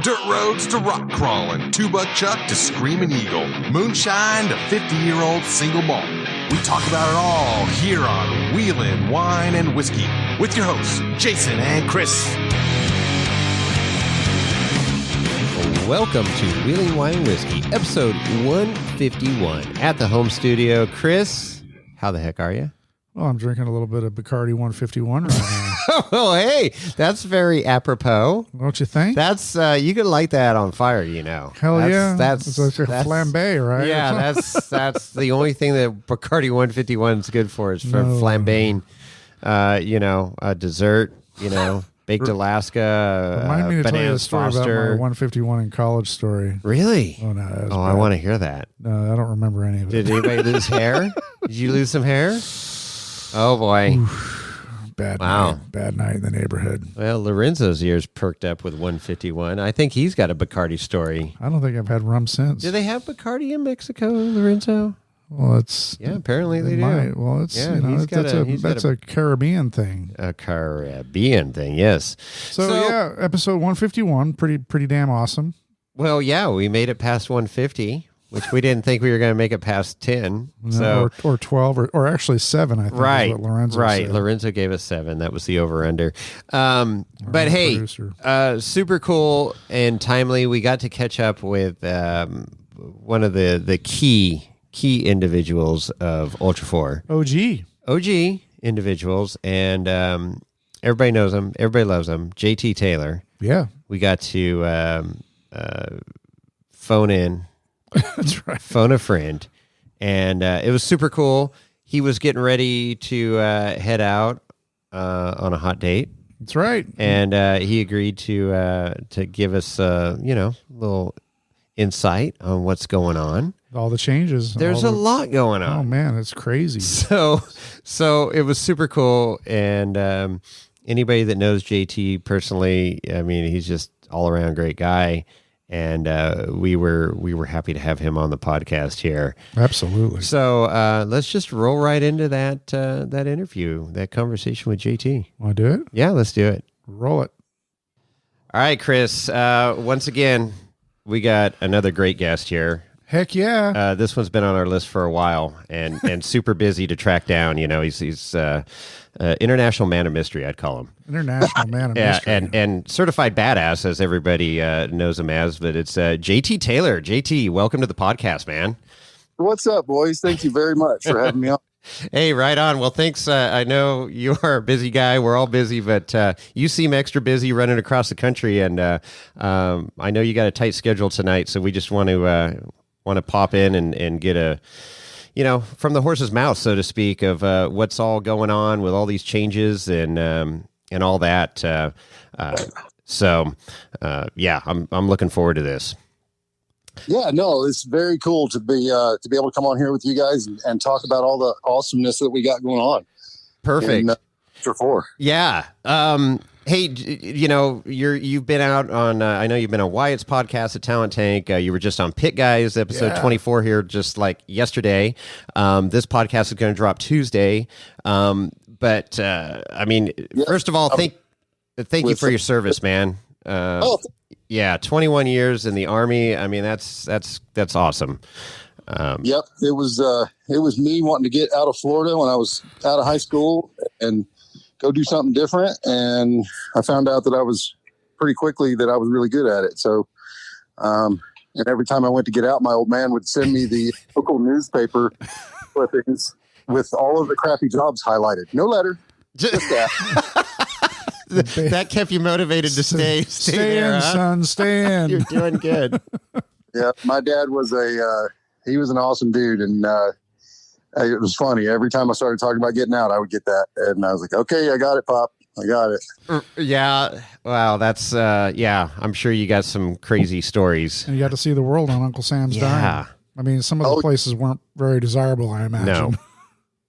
Dirt roads to rock crawling, two-buck chuck to screaming eagle, moonshine to 50-year-old single malt. We talk about it all here on Wheelin' Wine and Whiskey with your hosts, Jason and Chris. Welcome to Wheelin' Wine and Whiskey, episode 151 at the home studio. Chris, how the heck are you? Well, I'm drinking a little bit of Bacardi 151 right now. Oh, hey, that's very apropos. Don't you think? That's you could light that on fire, you know. Hell yeah. That's like a flambe, right? Yeah, that's the only thing that Bacardi 151 is good for is for flambeing, a dessert, baked Alaska, Remind me to tell you banana a story Foster. about my 151 in college story. Really? Oh, no. That was I bad. want to hear that. No, I don't remember any of it. Did anybody lose hair? Did you lose some hair? Oh, boy. Bad Wow. night. Bad night in the neighborhood. Well, Lorenzo's ears perked up with 151. I think he's got a Bacardi story. I don't think I've had rum since. Do they have Bacardi in Mexico, Lorenzo? Well, it's... Yeah, apparently they do. might. Well, it's, that's a Caribbean thing. A Caribbean thing, yes. So, yeah, episode 151, pretty damn awesome. Well, yeah, we made it past 150. Which we didn't think we were going to make it past 10. No, or 12, or actually 7, I think is what Lorenzo said. Lorenzo gave us 7. That was the over-under. But hey, super cool and timely. We got to catch up with one of the key individuals of Ultra4. OG individuals. And everybody knows him. Everybody loves him. JT Taylor. Yeah. We got to phone in. That's right. Phone a friend, and it was super cool. He was getting ready to head out on a hot date. That's right. And he agreed to give us a little insight on what's going on. All the changes. There's a lot going on. Oh man, it's crazy. So it was super cool. And anybody that knows JT personally, I mean, he's just all around great guy. And we were happy to have him on the podcast here. Absolutely. So let's just roll right into that interview, that conversation with JT. Want to do it? Yeah, let's do it. Roll it. All right, Chris. Once again, we got another great guest here. Heck yeah. This one's been on our list for a while and super busy to track down. He's international man of mystery, I'd call him. International man of mystery. And certified badass, as everybody knows him as. But it's JT Taylor. JT, welcome to the podcast, man. What's up, boys? Thank you very much for having me on. Hey, right on. Well, thanks. I know you are a busy guy. We're all busy, but you seem extra busy running across the country. And I know you got a tight schedule tonight, so we just want to pop in and get a, from the horse's mouth, so to speak, of what's all going on with all these changes and all that. I'm looking forward to this. Yeah, no, it's very cool to be able to come on here with you guys and talk about all the awesomeness that we got going on. Perfect. Ultra4. Yeah. Hey, you've been out on, I know you've been on Wyatt's podcast at Talent Tank. You were just on Pit Guys, episode 24 here, just like yesterday. This podcast is going to drop Tuesday. First of all, thank you for your service, man. 21 years in the Army. I mean, that's awesome. Yep. It was me wanting to get out of Florida when I was out of high school and go do something different. And I found out that I was really good at it. So, and every time I went to get out, my old man would send me the local newspaper clippings with all of the crappy jobs highlighted. No letter, just that. That kept you motivated to stay there, in, huh? son. Stay in. You're doing good. Yeah. My dad was he was an awesome dude. And, it was funny. Every time I started talking about getting out, I would get that. And I was like, okay, I got it, Pop. I got it. Yeah. Wow. That's, I'm sure you got some crazy stories. And you got to see the world on Uncle Sam's dime. I mean, some of the places weren't very desirable, I imagine. No.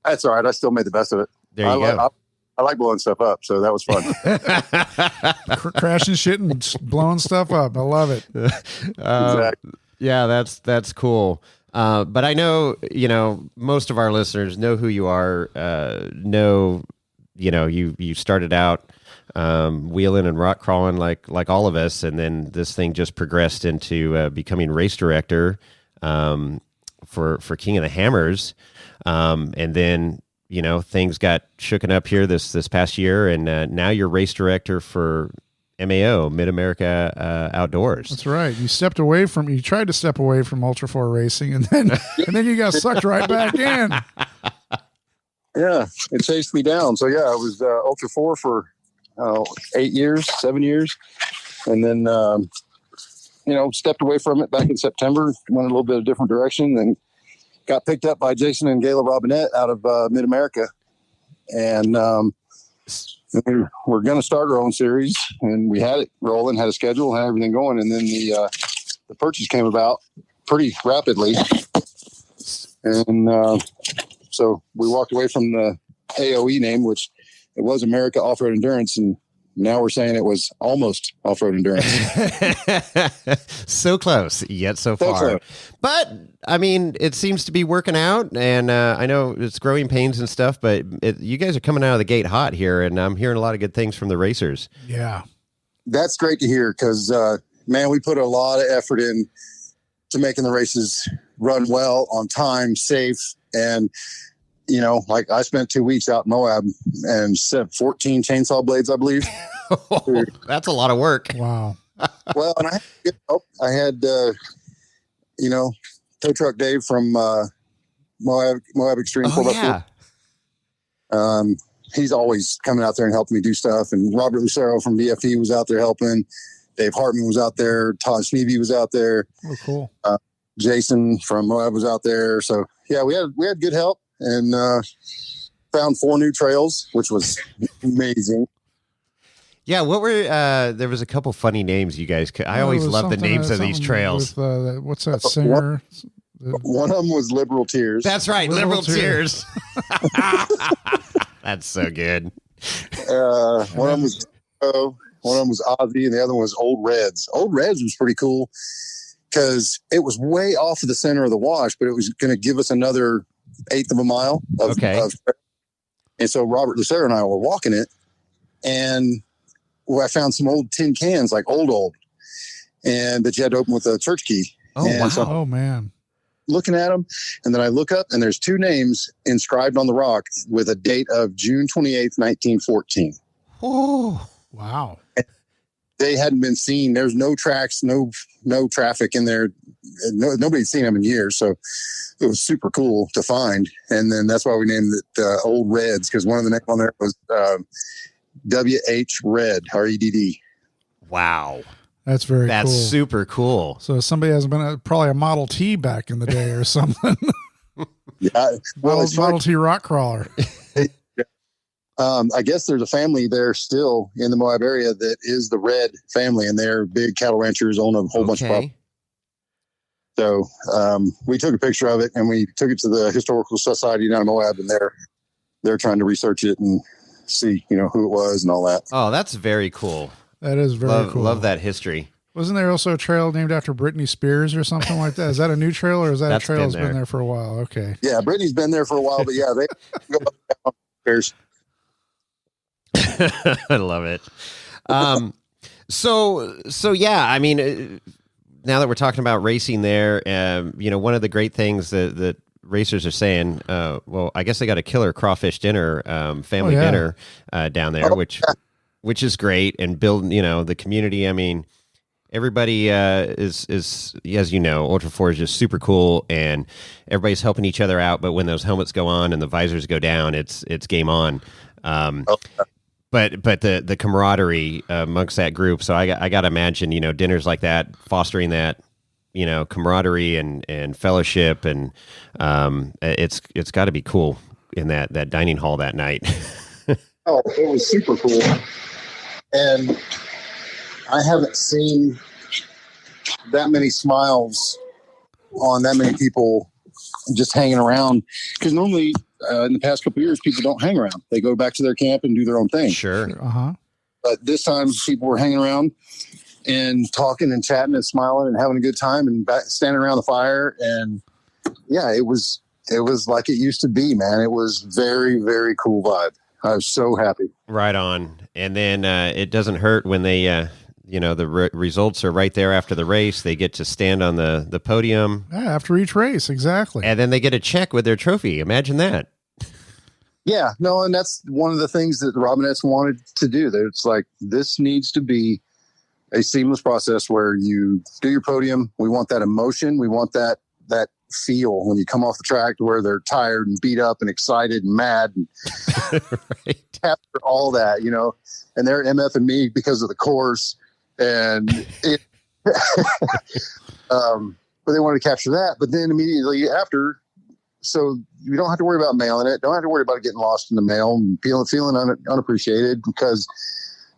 That's all right. I still made the best of it. There you go. I like blowing stuff up, so that was fun. Crashing shit and blowing stuff up. I love it. Exactly. Yeah, that's cool. But I know, most of our listeners know who you are, you started out wheeling and rock crawling like all of us, and then this thing just progressed into becoming race director for King of the Hammers, and then things got shooken up here this past year, and now you're race director for MAO, Mid America Outdoors. That's right. You tried to step away from Ultra4 Racing, and then you got sucked right back in. Yeah, it chased me down. So yeah, I was Ultra4 for 7 years, and then stepped away from it back in September. Went a little bit of different direction, and got picked up by Jason and Gayla Robinette out of Mid America, and we're going to start our own series. And we had it rolling, had a schedule, had everything going, and then the purchase came about pretty rapidly, and so we walked away from the AOE name, which it was America Off-Road Endurance, and now we're saying it was almost Off-Road Endurance. So close, yet so far. Close. But, I mean, it seems to be working out, and I know it's growing pains and stuff, but you guys are coming out of the gate hot here, and I'm hearing a lot of good things from the racers. Yeah. That's great to hear, because, man, we put a lot of effort in to making the races run well, on time, safe, and like I spent 2 weeks out in Moab and set 14 chainsaw blades, I believe. Oh, that's a lot of work. Wow. Well, and I had tow truck Dave from Moab Extreme. Oh, yeah. He's always coming out there and helping me do stuff. And Robert Lucero from BFE was out there helping. Dave Hartman was out there. Todd Sneevy was out there. Oh, cool. Jason from Moab was out there. So yeah, we had good help. And found 4 new trails, which was amazing. Yeah, what were there was a couple funny names you guys could. I always love the names of these trails. With, what's that singer? One of them was Liberal Tears. That's right, Liberal Tears. That's so good. One of them was Ozzy, and the other one was Old Reds. Old Reds was pretty cool because it was way off of the center of the wash, but it was going to give us another 1/8 of a mile. And so Robert Lucero and I were walking it, and I found some old tin cans, like old, and that you had to open with a church key. Oh, and wow. So man. Looking at them, and then I look up, and there's 2 names inscribed on the rock with a date of June 28th, 1914. Oh, wow. And they hadn't been seen. There's no tracks, no traffic in there. Nobody'd seen them in years, so it was super cool to find. And then that's why we named it Old Reds, because one of the names on there was WH Red, REDD. Wow. That's very cool. That's super cool. So somebody has been probably a Model T back in the day or something. Yeah. Well, Model T rock crawler. I guess there's a family there still in the Moab area that is the Red family, and they're big cattle ranchers, own a whole bunch of property. So we took a picture of it, and we took it to the Historical Society down in Moab, and they're trying to research it and see, who it was and all that. Oh, that's very cool. That is very cool. Love that history. Wasn't there also a trail named after Britney Spears or something like that? Is that a new trail, or is that a trail that's been there for a while? Okay. Yeah, Britney's been there for a while, but yeah, they go up and down stairs. I love it. So yeah, I mean, now that we're talking about racing there, one of the great things that racers are saying, well, I guess they got a killer crawfish dinner, family dinner down there, which is great, and building, the community. I mean, everybody is as you know, Ultra4 is just super cool, and everybody's helping each other out. But when those helmets go on and the visors go down, it's game on. But the camaraderie amongst that group. So I got to imagine, dinners like that, fostering that, camaraderie and fellowship, and it's got to be cool in that dining hall that night. Oh, it was super cool. And I haven't seen that many smiles on that many people just hanging around, because normally in the past couple of years, people don't hang around. They go back to their camp and do their own thing. Sure. Uh-huh. But this time people were hanging around and talking and chatting and smiling and having a good time and standing around the fire. And yeah, it was like it used to be, man. It was very, very cool vibe. I was so happy. Right on. And then it doesn't hurt when they, the results are right there after the race. They get to stand on the podium. Yeah, after each race, exactly. And then they get a check with their trophy. Imagine that. Yeah, no, and that's one of the things that the Robinettes wanted to do. That it's like, this needs to be a seamless process where you do your podium. We want that emotion. We want that feel when you come off the track to where they're tired and beat up and excited and mad and Right. capture all that, and they're MFing me because of the course and it, but they wanted to capture that. But then immediately after, so you don't have to worry about mailing it. Don't have to worry about it getting lost in the mail and feeling unappreciated because,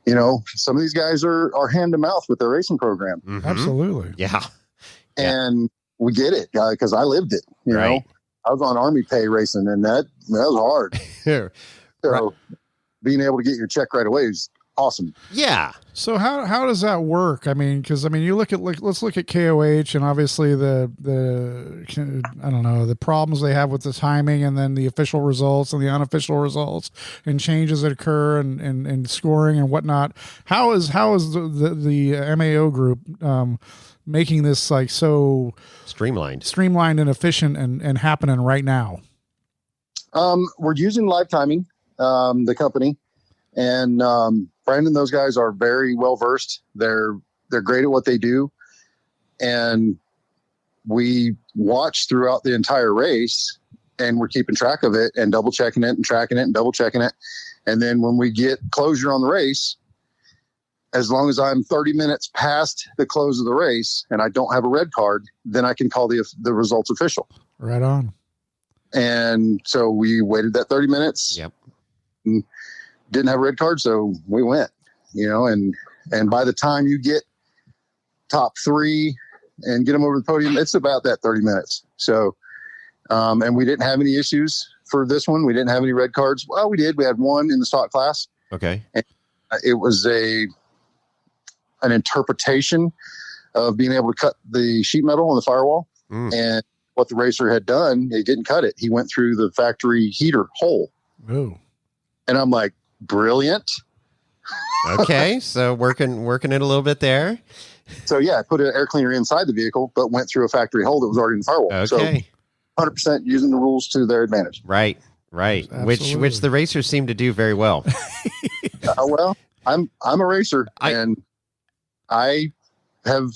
some of these guys are hand to mouth with their racing program. Mm-hmm. Absolutely. Yeah. And we get it because I lived it, Right. I was on Army pay racing and that was hard. So Right. being able to get your check right away is awesome. Yeah. So how does that work? I mean, because you look at let's look at KOH and obviously the I don't know, the problems they have with the timing and then the official results and the unofficial results and changes that occur and scoring and whatnot. How is the MAO group making this like so Streamlined and efficient and happening right now? We're using live timing, the company, and Brandon. Those guys are very well versed. They're great at what they do, and we watch throughout the entire race, and we're keeping track of it and double checking it and tracking it and double checking it, and then when we get closure on the race, as long as I'm 30 minutes past the close of the race and I don't have a red card, then I can call the results official. Right on. And so we waited that 30 minutes. Yep. Didn't have a red card, so we went, and by the time you get top three and get them over the podium, it's about that 30 minutes. So, and we didn't have any issues for this one. We didn't have any red cards. Well, we did. We had one in the stock class. Okay. And it was an interpretation of being able to cut the sheet metal on the firewall. And what the racer had done, he didn't cut it. He went through the factory heater hole. Oh. And I'm like, brilliant. Okay. So working it a little bit there. So yeah, I put an air cleaner inside the vehicle, but went through a factory hole that was already in the firewall. Okay. So 100% using the rules to their advantage. Right. Absolutely. Which the racers seem to do very well. Well, I'm a racer and I have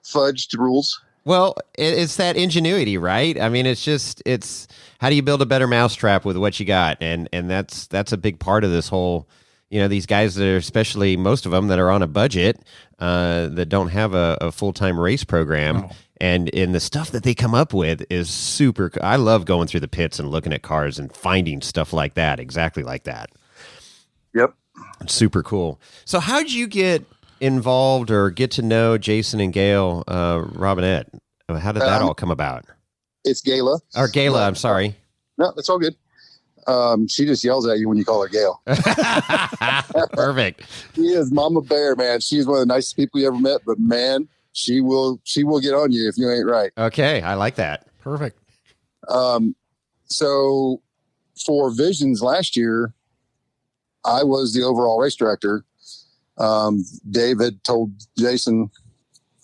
fudged rules. Well, it's that ingenuity, right? I mean, it's how do you build a better mousetrap with what you got? And that's a big part of this whole, these guys that are, especially most of them that are on a budget, that don't have a full-time race program. No. And the stuff that they come up with is super. I love going through the pits and looking at cars and finding stuff like that, exactly like that. Yep. It's super cool. So how'd you get involved or get to know Jason and Gail Robinette? How did that all come about? It's Gayla. Or Gayla, I'm sorry. No, it's all good. She just yells at you when you call her Gail. Perfect. She is Mama Bear, man. She's one of the nicest people you ever met, but man, she will get on you if you ain't right. Okay, I like that. Perfect. So for Visions last year, I was the overall race director. Dave had told Jason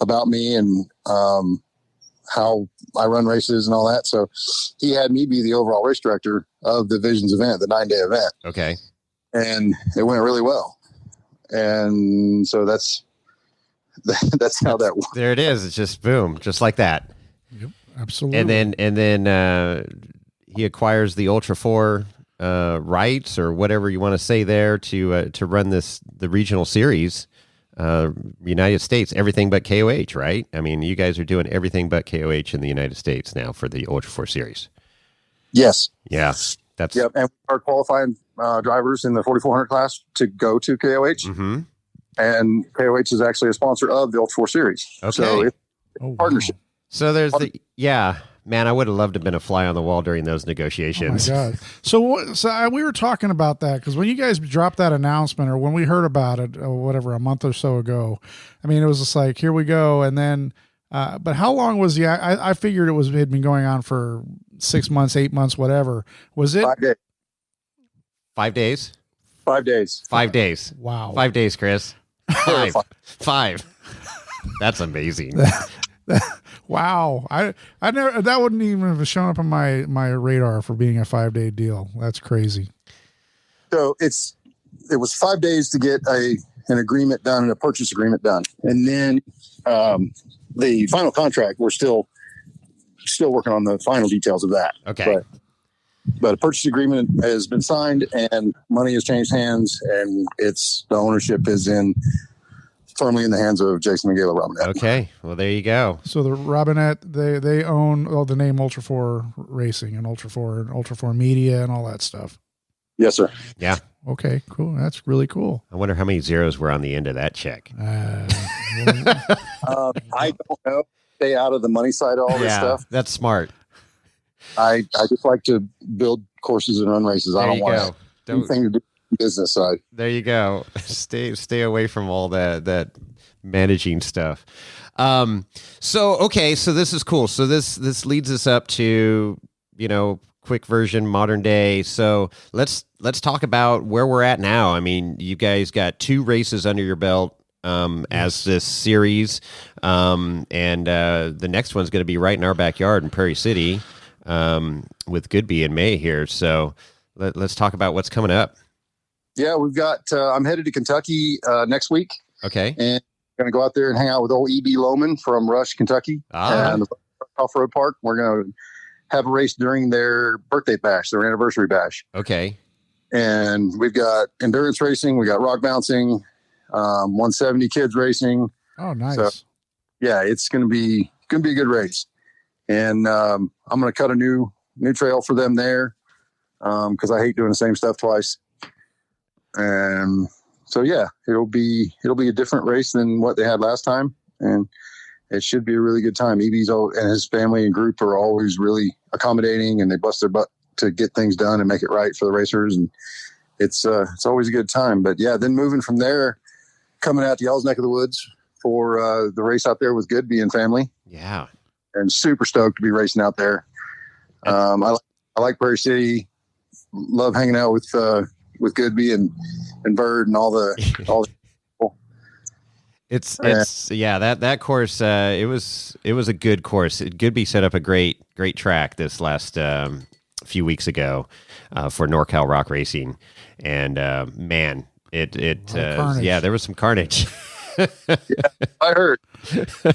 about me and how I run races and all that. So he had me be the overall race director of the Visions event, the 9-day event. Okay. And it went really well. And so that's how that works. There it is. It's just boom, just like that. Yep. Absolutely. And then he acquires the Ultra4 rights or whatever you want to say there to run the regional series, United States, everything but KOH, right? I mean, you guys are doing everything but KOH in the United States now for the Ultra4 series. Yes. Yeah. That's Yep. And we are qualifying drivers in the 4400 class to go to KOH. Mm-hmm. And KOH is actually a sponsor of the Ultra4 series. Okay. So it's Oh, a partnership. So there's man, I would have loved to have been a fly on the wall during those Oh negotiations. my God. So we were talking about that because when you guys dropped that announcement or when we heard about it, a month or so ago, I mean, it was just like, here we go. And then, but how long was I figured it had been going on for 6 months, 8 months, whatever. Was it 5 days. 5 days? 5 days. 5 days. Wow. 5 days, Chris. Five. That's amazing. Wow. I never, that wouldn't even have shown up on my radar for being a 5-day deal. That's crazy. So it was 5 days to get an agreement done and a purchase agreement done. And then the final contract, we're still working on the final details of that. Okay. But a purchase agreement has been signed and money has changed hands, and the ownership is firmly in the hands of Jason and Gayla Robinette. Okay. Well, there you go. So the Robinette, they own the name Ultra4 Racing and Ultra4 Media and all that stuff. Yes, sir. Yeah. Okay, cool. That's really cool. I wonder how many zeros were on the end of that check. I don't know. Stay out of the money side of all this stuff. That's smart. I just like to build courses and run races. I don't want anything to do with the business side. There you go. Stay away from all that managing stuff. So this is cool. So this leads us up to, quick version, modern day. So let's talk about where we're at now. I mean, you guys got 2 races under your belt as this series, and the next one's going to be right in our backyard in Prairie City with Goodby in May here. So let's talk about what's coming up. Yeah, we've got. I'm headed to Kentucky next week. Okay, and I'm going to go out there and hang out with old E.B. Lohman from Rush, Kentucky, and the off-road park. We're going to have a race during their birthday bash, their anniversary bash. Okay. And we've got endurance racing, we got rock bouncing, 170 kids racing. Oh, nice. So, yeah, it's going to be a good race. And I'm going to cut a new trail for them there because I hate doing the same stuff twice. And so, yeah, it'll be a different race than what they had last time. And it should be a really good time. EB's and his family and group are always really accommodating, and they bust their butt to get things done and make it right for the racers. And it's always a good time. But yeah, then moving from there, coming out to y'all's neck of the woods for the race out there with Goodby and family. Yeah. And super stoked to be racing out there. I like Prairie City. Love hanging out with Goodby and Bird and all the people. It's that course. It was a good course. Goodby set up a great track this last few weeks ago for NorCal Rock Racing, and man, there was some carnage. Yeah, I heard a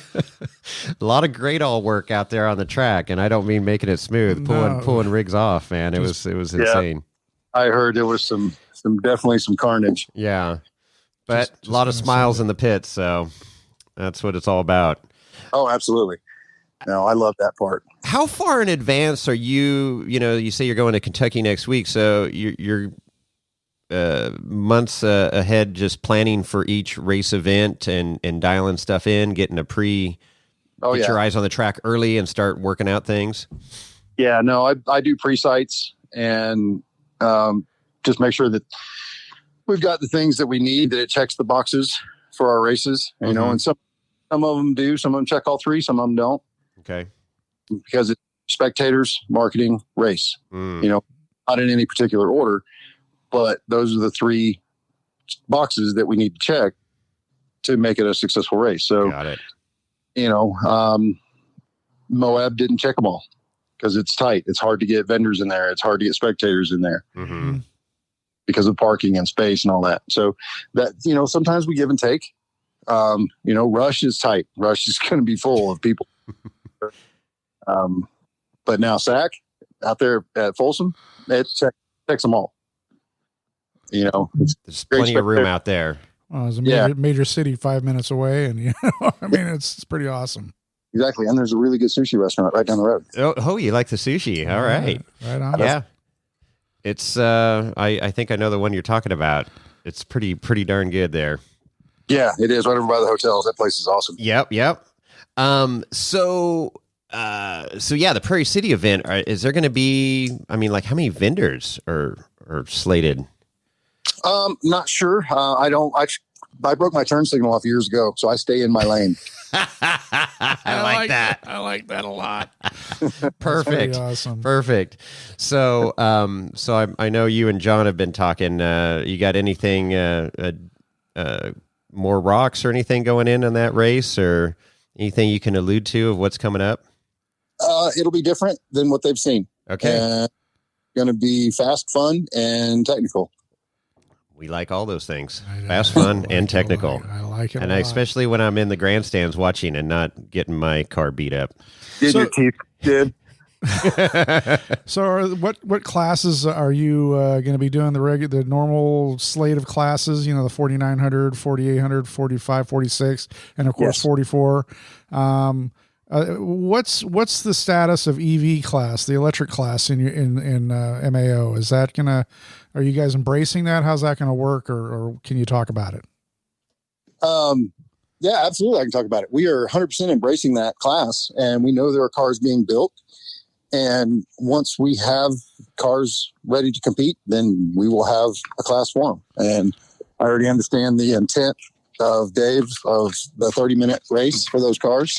lot of great all work out there on the track, and I don't mean making it smooth, pulling rigs off. Man, it was insane. I heard there was definitely some carnage. Yeah. But a lot of smiles in the pit, so that's what it's all about. Oh, absolutely. No, I love that part. How far in advance are you? You say you're going to Kentucky next week, so you're months ahead, just planning for each race event and dialing stuff in, getting get your eyes on the track early and start working out things. Yeah, no, I do pre-sites and just make sure that we've got the things that we need, that it checks the boxes for our races, and some of them do, some of them check all 3, some of them don't. Okay. Because it's spectators, marketing, race, not in any particular order, but those are the 3 boxes that we need to check to make it a successful race. So, got it. Moab didn't check them all because it's tight. It's hard to get vendors in there. It's hard to get spectators in there. Mm-hmm. Because of parking and space and all that. So that, sometimes we give and take. Rush is tight. Rush is going to be full of people. But now SAC out there at Folsom, it checks them all. There's plenty of room out there. It's a major city 5 minutes away. And, it's pretty awesome. Exactly. And there's a really good sushi restaurant right down the road. Oh, you like the sushi. All right. Right on. Yeah. It's I think I know the one you're talking about. It's pretty darn good there. Yeah, it is right over by the hotels. That place is awesome. Yep. So the Prairie City event, is there going to be, how many vendors are slated? Not sure. I broke my turn signal off years ago, so I stay in my lane. I like that. I like that a lot. Perfect. Awesome. Perfect. So, I know you and John have been talking. You got anything, more rocks or anything going in on that race, or anything you can allude to of what's coming up? It'll be different than what they've seen. Okay. Going to be fast, fun, and technical. We like all those things. Fast, fun, and technical. I like it. And especially when I'm in the grandstands watching and not getting my car beat up. Did your teeth did? So what classes are you going to be doing? The normal slate of classes, the 4900, 4800, 45, 46, and of course 44. What's the status of EV class, the electric class in MAO? Is that are you guys embracing that? How's that going to work, or can you talk about it? Yeah, absolutely. I can talk about it. We are 100% embracing that class, and we know there are cars being built. And once we have cars ready to compete, then we will have a class for them. And I already understand the intent of Dave of the 30-minute race for those cars.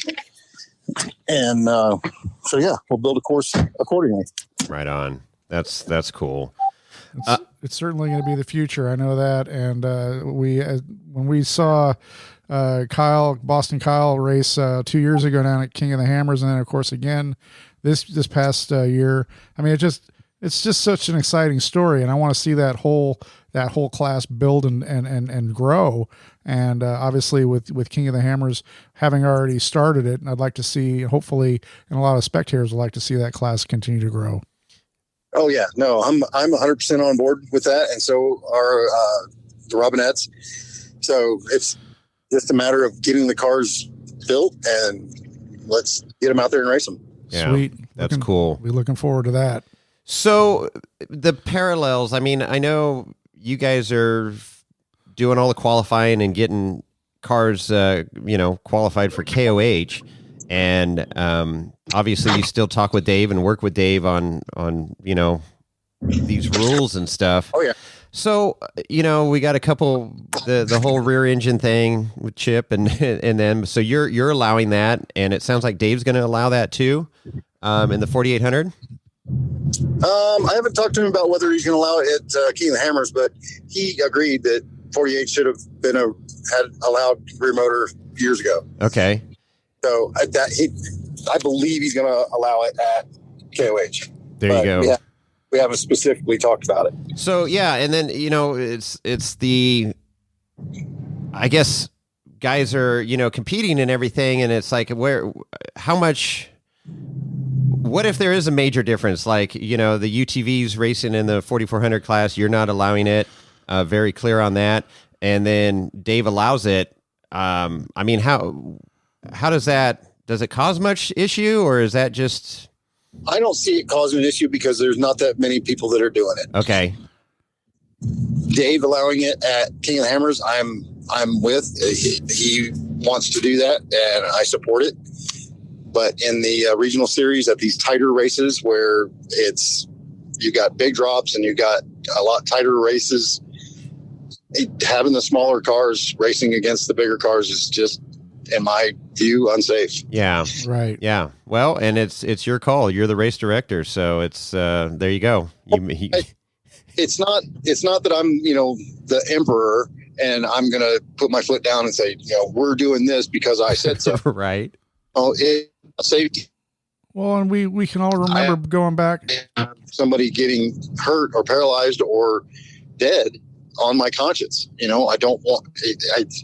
And so, yeah, we'll build a course accordingly. Right on. That's cool. It's certainly going to be the future. I know that. And when we saw Boston Kyle race 2 years ago down at King of the Hammers, and then of course again this past year, I mean, it's just such an exciting story, and I want to see that whole class build and grow. And obviously with King of the Hammers having already started it, and I'd like to see, hopefully, and a lot of spectators would like to see that class continue to grow. Oh yeah, no, I'm 100% on board with that, and so are the Robinettes. So it's just a matter of getting the cars built, and let's get them out there and race them. Yeah, sweet. That's cool. We're looking forward to that. So the parallels, I mean, I know you guys are doing all the qualifying and getting cars, qualified for KOH. And obviously you still talk with Dave and work with Dave on these rules and stuff. Oh, yeah. So, we got a couple, the whole rear engine thing with Chip and then, so you're allowing that, and it sounds like Dave's going to allow that too, in the 4800. I haven't talked to him about whether he's going to allow it at King of the Hammers, but he agreed that 48 should have been had allowed rear motor years ago. Okay. So I believe he's going to allow it at KOH. There you go. We haven't specifically talked about it. So yeah, and then it's the, I guess guys are competing and everything, and it's like how much. What if there is a major difference, like the UTVs racing in the 4400 class, you're not allowing it, very clear on that, and then Dave allows it. I mean, how does it cause much issue, or is that just? I don't see it causing an issue because there's not that many people that are doing it. Okay. Dave allowing it at King of the Hammers, I'm with. He wants to do that, and I support it. But in the regional series, at these tighter races where you got big drops and you got a lot tighter races, having the smaller cars racing against the bigger cars is just, in my view, unsafe. Yeah. Right. Yeah. Well, and it's your call. You're the race director, so it's there you go. It's not that I'm the emperor and I'm going to put my foot down and say we're doing this because I said so. Right. Oh, safety. Well, and we can all remember going back. Somebody getting hurt or paralyzed or dead on my conscience. I don't want.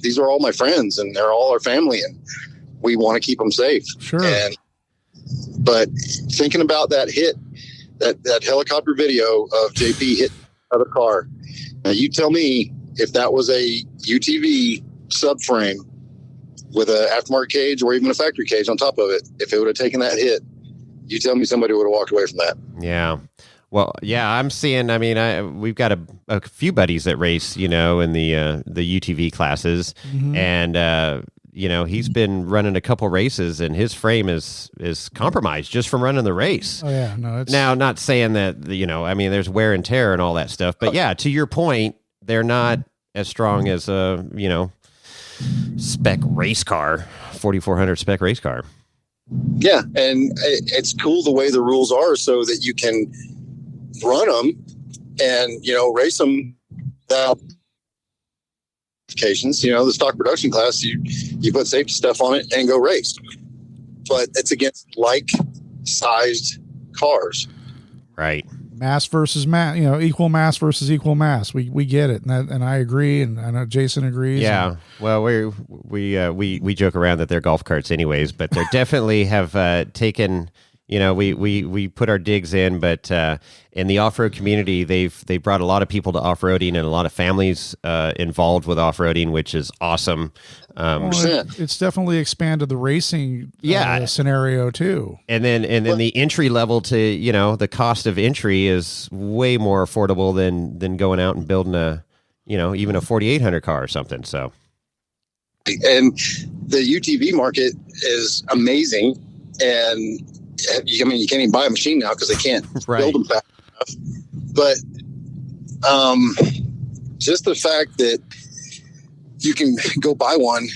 These are all my friends, and they're all our family, and we want to keep them safe. Sure. But thinking about that hit, that helicopter video of JP hit another car. Now, you tell me if that was a UTV subframe with an aftermarket cage or even a factory cage on top of it, if it would have taken that hit, you tell me somebody would have walked away from that. Yeah. Well, yeah, I'm seeing, I mean, we've got a few buddies that race, in the UTV classes, mm-hmm. and, he's been running a couple races, and his frame is compromised just from running the race. Oh yeah, no, it's now not saying that, I mean, there's wear and tear and all that stuff, but yeah, to your point, they're not as strong as, spec race car, 4400 spec race car. Yeah, and it's cool the way the rules are, so that you can run them and race them without occasions. The stock production class, you put safety stuff on it and go race, but it's against like-sized cars. Right. Mass versus mass, equal mass versus equal mass. We get it, and I agree, and I know Jason agrees. Yeah. Well, we joke around that they're golf carts, anyways, but they definitely have taken. We put our digs in, but in the off-road community, they brought a lot of people to off-roading and a lot of families involved with off-roading, which is awesome. It's definitely expanded the racing scenario too. And then the entry level to the cost of entry is way more affordable than going out and building a even a 4800 car or something. So, and the UTV market is amazing, and you can't even buy a machine now because they can't build them fast enough. But just the fact that you can go buy one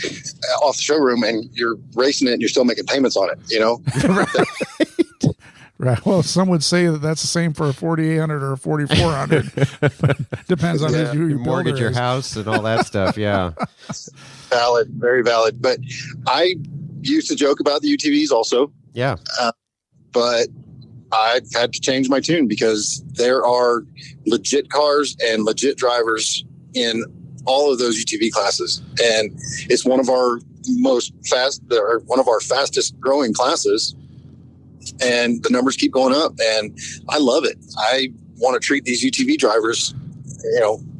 off the showroom and you're racing it and you're still making payments on it, Right. Well, some would say that that's the same for a 4800 or a 4400. Depends on who you mortgage your house and all that stuff. Yeah. Valid. Very valid. But I used to joke about the UTVs also. Yeah. But I had to change my tune because there are legit cars and legit drivers in all of those UTV classes. And it's one of our fastest growing classes. And the numbers keep going up, and I love it. I want to treat these UTV drivers,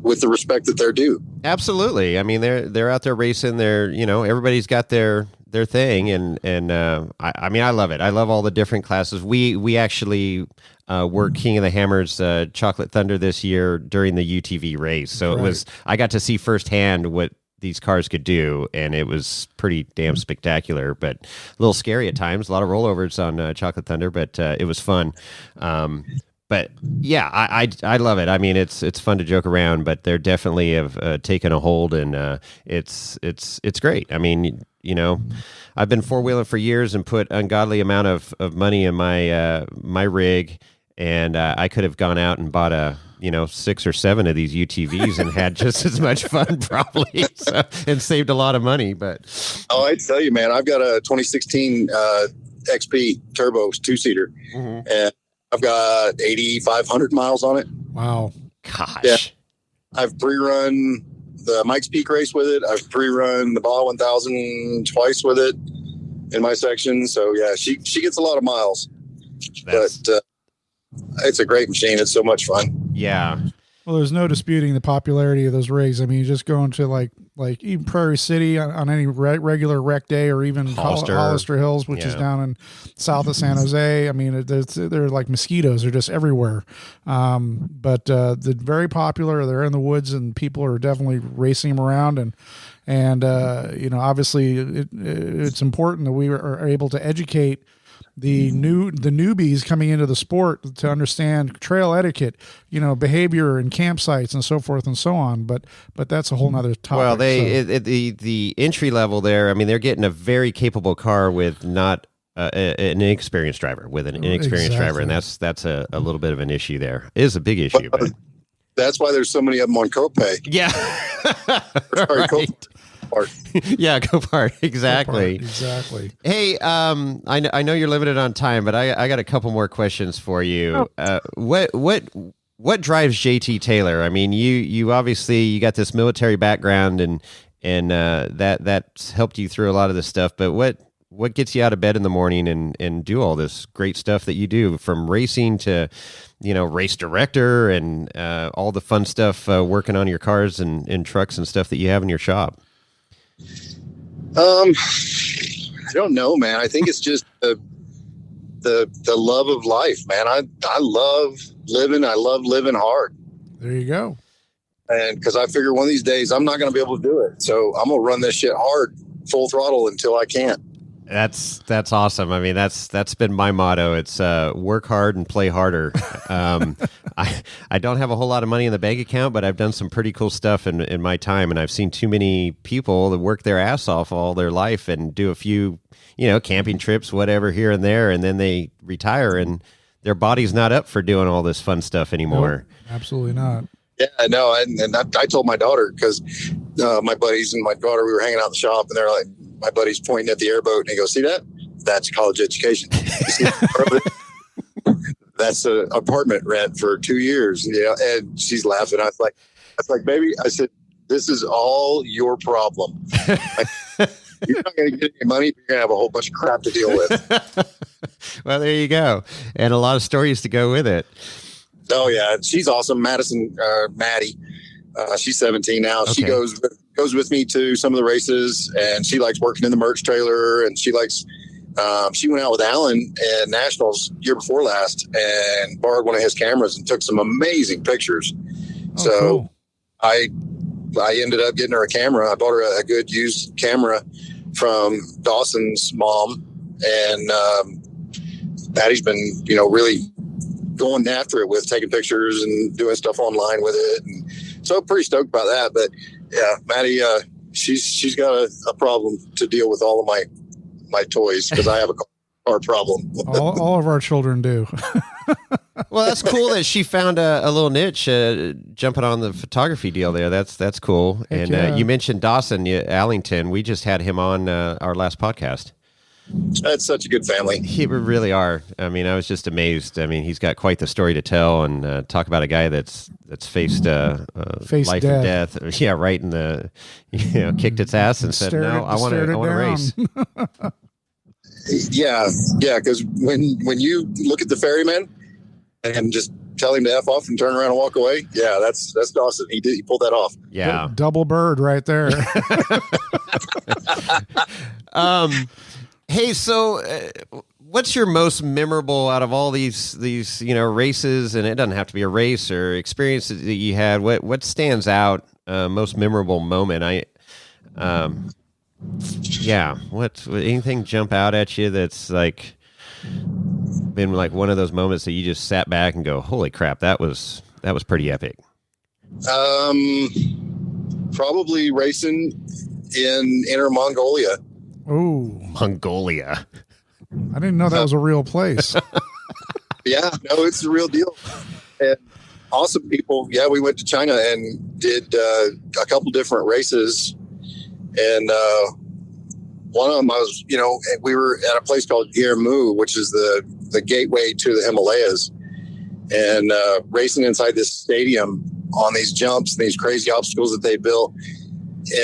with the respect that they're due. Absolutely. I mean, they're out there racing. They're everybody's got their thing, and I mean, I love it. I love all the different classes. We actually worked King of the Hammers Chocolate Thunder this year during the UTV race, so I got to see firsthand what these cars could do, and it was pretty damn spectacular, but a little scary at times. A lot of rollovers on Chocolate Thunder, but it was fun. But yeah, I love it. I mean, it's fun to joke around, but they're definitely have taken a hold, and it's great. I mean, I've been four-wheeling for years and put ungodly amount of money in my rig, and I could have gone out and bought 6 or 7 of these UTVs and had just as much fun probably, and saved a lot of money. But I tell you, man, I've got a 2016 XP Turbo 2-seater, and I've got 8,500 miles on it. Wow. Gosh. Yeah. I've pre-run the Mike's Peak race with it. I've pre-run the Baja 1000 twice with it in my section. So yeah, she gets a lot of miles, but it's a great machine. It's so much fun. Yeah. Well, there's no disputing the popularity of those rigs. I mean, you just go into like even Prairie City on any regular rec day, or even Hollister Hills, which is down in south of San Jose. I mean, they're like mosquitoes. They're just everywhere. But they're very popular. They're in the woods, and people are definitely racing them around. And obviously it's important that we are able to educate the newbies coming into the sport to understand trail etiquette, behavior and campsites and so forth and so on. But that's a whole nother topic. Well, the entry level there, I mean, they're getting a very capable car with not an inexperienced driver, driver, and that's a little bit of an issue there. It is a big issue. But that's why there's so many of them on Copay. Yeah. Right. Yeah, Copart. Exactly. Exactly. Hey, I know you're limited on time, but I got a couple more questions for you. What drives JT Taylor? I mean, you obviously you got this military background, and that's helped you through a lot of this stuff. But what gets you out of bed in the morning and do all this great stuff that you do, from racing to race director and all the fun stuff, working on your cars and trucks and stuff that you have in your shop? I don't know, man. I think it's just the love of life, man. I love living. I love living hard. There you go. And because I figure one of these days I'm not going to be able to do it, so I'm gonna run this shit hard, full throttle until I can't. That's awesome. I mean, that's been my motto. It's work hard and play harder. I don't have a whole lot of money in the bank account, but I've done some pretty cool stuff in my time, and I've seen too many people that work their ass off all their life and do a few, camping trips, whatever, here and there, and then they retire and their body's not up for doing all this fun stuff anymore. Nope, absolutely not. Yeah, no, and I told my daughter, because my buddies and my daughter, we were hanging out in the shop, and they're like, my buddy's pointing at the airboat, and he goes, "See that? That's college education. You see that? That's an apartment rent for 2 years." And she's laughing. I was like, "Baby," I said, "this is all your problem. You're not going to get any money. You're going to have a whole bunch of crap to deal with." Well, there you go, and a lot of stories to go with it. Oh yeah, she's awesome. Maddie, she's 17 now. Okay. She goes with me to some of the races, and she likes working in the merch trailer. And she likes. She went out with Alan at Nationals year before last, and borrowed one of his cameras and took some amazing pictures. Cool. I ended up getting her a camera. I bought her a good used camera from Dawson's mom, and Patty's been really going after it with taking pictures and doing stuff online with it, and so I'm pretty stoked about that. But yeah, Maddie, she's got a problem to deal with all of my toys, because I have a car problem. all of our children do. Well, that's cool that she found a little niche jumping on the photography deal there. That's cool. Heck and yeah. You mentioned Dawson Allington. We just had him on our last podcast. That's such a good family. He really are. I mean, I was just amazed. I mean, he's got quite the story to tell, and talk about a guy that's faced life and death. Yeah, right in the kicked its ass and said, "No, I want to race." Yeah, because when you look at the ferryman and just tell him to F off and turn around and walk away, yeah, that's Dawson. He pulled that off. Yeah, double bird right there. Hey, so what's your most memorable out of all these races? And it doesn't have to be a race or experiences that you had. What stands out? Most memorable moment? What anything jump out at you that's like been like one of those moments that you just sat back and go, "Holy crap, that was pretty epic." Probably racing in Inner Mongolia. Oh, Mongolia! I didn't know that was a real place. Yeah, no, it's the real deal. And awesome people. Yeah, we went to China and did a couple different races. And one of them, we were at a place called Yermu, which is the gateway to the Himalayas, and racing inside this stadium on these jumps and these crazy obstacles that they built.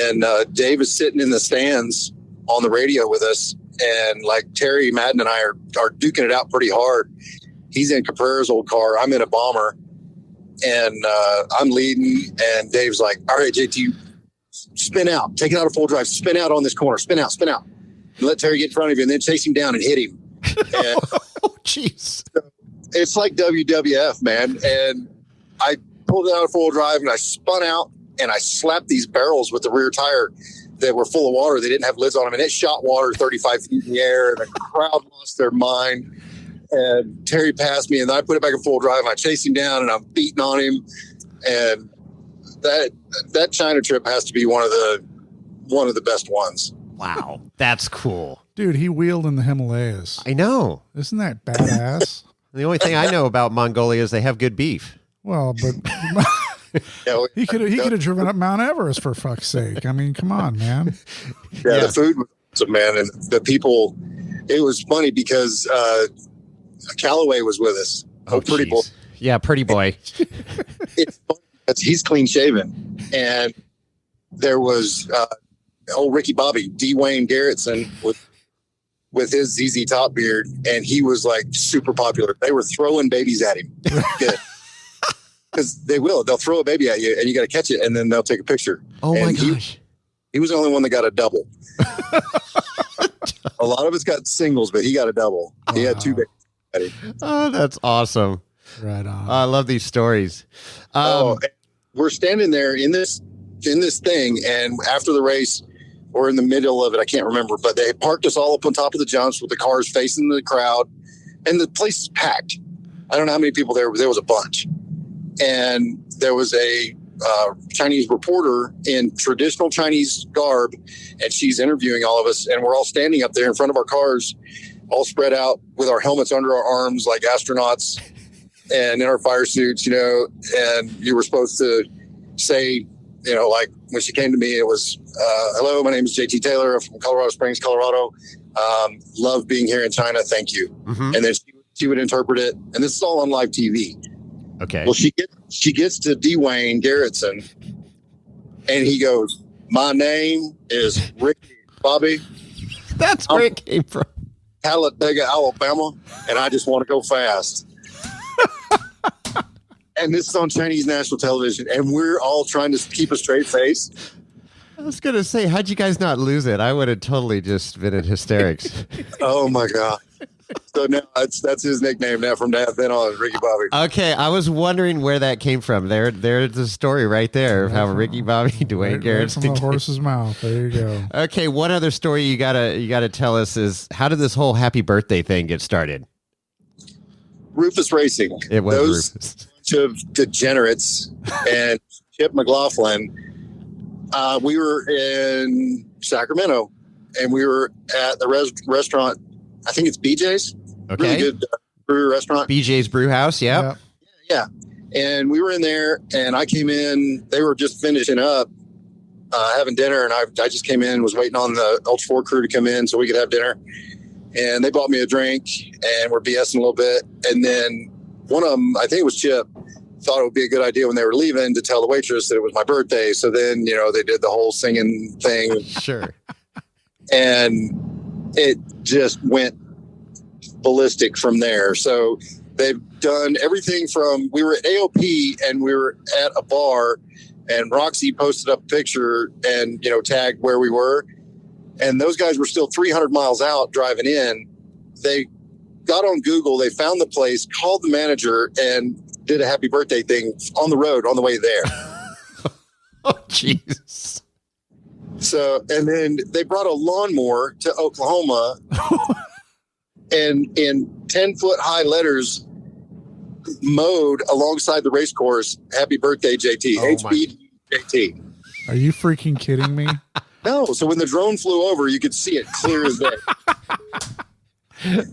And Dave is sitting in the stands on the radio with us, and like Terry Madden and I are duking it out pretty hard. He's in Caprera's old car. I'm in a bomber, and I'm leading. And Dave's like, "All right, JT, spin out, take it out of full drive, spin out on this corner, spin out, and let Terry get in front of you, and then chase him down and hit him." And oh, jeez. It's like WWF, man. And I pulled it out of full drive, and I spun out, and I slapped these barrels with the rear tire that were full of water. They didn't have lids on them, and it shot water 35 feet in the air, and the crowd lost their mind. And Terry passed me, and then I put it back in full drive, and I chased him down, and I'm beating on him. And that China trip has to be one of the best ones. Wow, that's cool, dude. He wheeled in the Himalayas. I know. Isn't that badass? The only thing I know about Mongolia is they have good beef. Well, but he could have driven up Mount Everest, for fuck's sake. I mean, come on, man. Yeah, the food was awesome, man, and the people. It was funny because Callaway was with us. Oh, Pretty boy. Yeah, pretty boy. It's funny because he's clean shaven, and there was old Ricky Bobby, D. Wayne Garrettson with his ZZ Top beard, and he was like super popular. They were throwing babies at him because they'll throw a baby at you, and you got to catch it, and then they'll take a picture. Oh my gosh! He was the only one that got a double. A lot of us got singles, but he got a double. Wow. He had two babies at him. Oh, that's awesome! Right on. I love these stories. We're standing there in this thing, and after the race, or in the middle of it. I can't remember, but they parked us all up on top of the jumps with the cars facing the crowd, and the place is packed. I don't know how many people there, but there was a bunch. And there was a Chinese reporter in traditional Chinese garb, and she's interviewing all of us, and we're all standing up there in front of our cars, all spread out with our helmets under our arms like astronauts and in our fire suits, and you were supposed to say, like when she came to me, it was, hello, my name is JT Taylor. I'm from Colorado Springs, Colorado. Love being here in China. Thank you. Mm-hmm. And then she would interpret it. And this is all on live TV. Okay. Well, she gets to Dwayne Garrettson, and he goes, my name is Ricky Bobby. That's where it came from. Talladega, Alabama, and I just want to go fast. And this is on Chinese national television, and we're all trying to keep a straight face. I was going to say, how'd you guys not lose it? I would have totally just been in hysterics. Oh, my God. So now that's his nickname now from then on, Ricky Bobby. Okay, I was wondering where that came from. There's the story right there of how Ricky Bobby, Dwayne Garrett. Right from the horse's mouth. There you go. Okay, one other story you gotta tell us is, how did this whole happy birthday thing get started? Rufus Racing. It was Rufus. Bunch of degenerates and Chip McLaughlin. We were in Sacramento, and we were at the restaurant. I think it's BJ's. Okay. Really good brewery restaurant. BJ's Brew House. Yeah. Yeah. And we were in there, and I came in. They were just finishing up having dinner, and I just came in, was waiting on the Ultra4 crew to come in so we could have dinner. And they bought me a drink, and we're BSing a little bit. And then one of them, I think it was Chip, thought it would be a good idea when they were leaving to tell the waitress that it was my birthday. So then, they did the whole singing thing. Sure. And it just went ballistic from there. So they've done everything from, we were at AOP and we were at a bar, and Roxy posted up a picture and, tagged where we were. And those guys were still 300 miles out driving in. They got on Google, they found the place, called the manager, and did a happy birthday thing on the road on the way there. Oh, jeez. So, and then they brought a lawnmower to Oklahoma and in 10-foot high letters mowed alongside the race course, happy birthday, JT. HB JT. Are you freaking kidding me? No. So when the drone flew over, you could see it clear as day.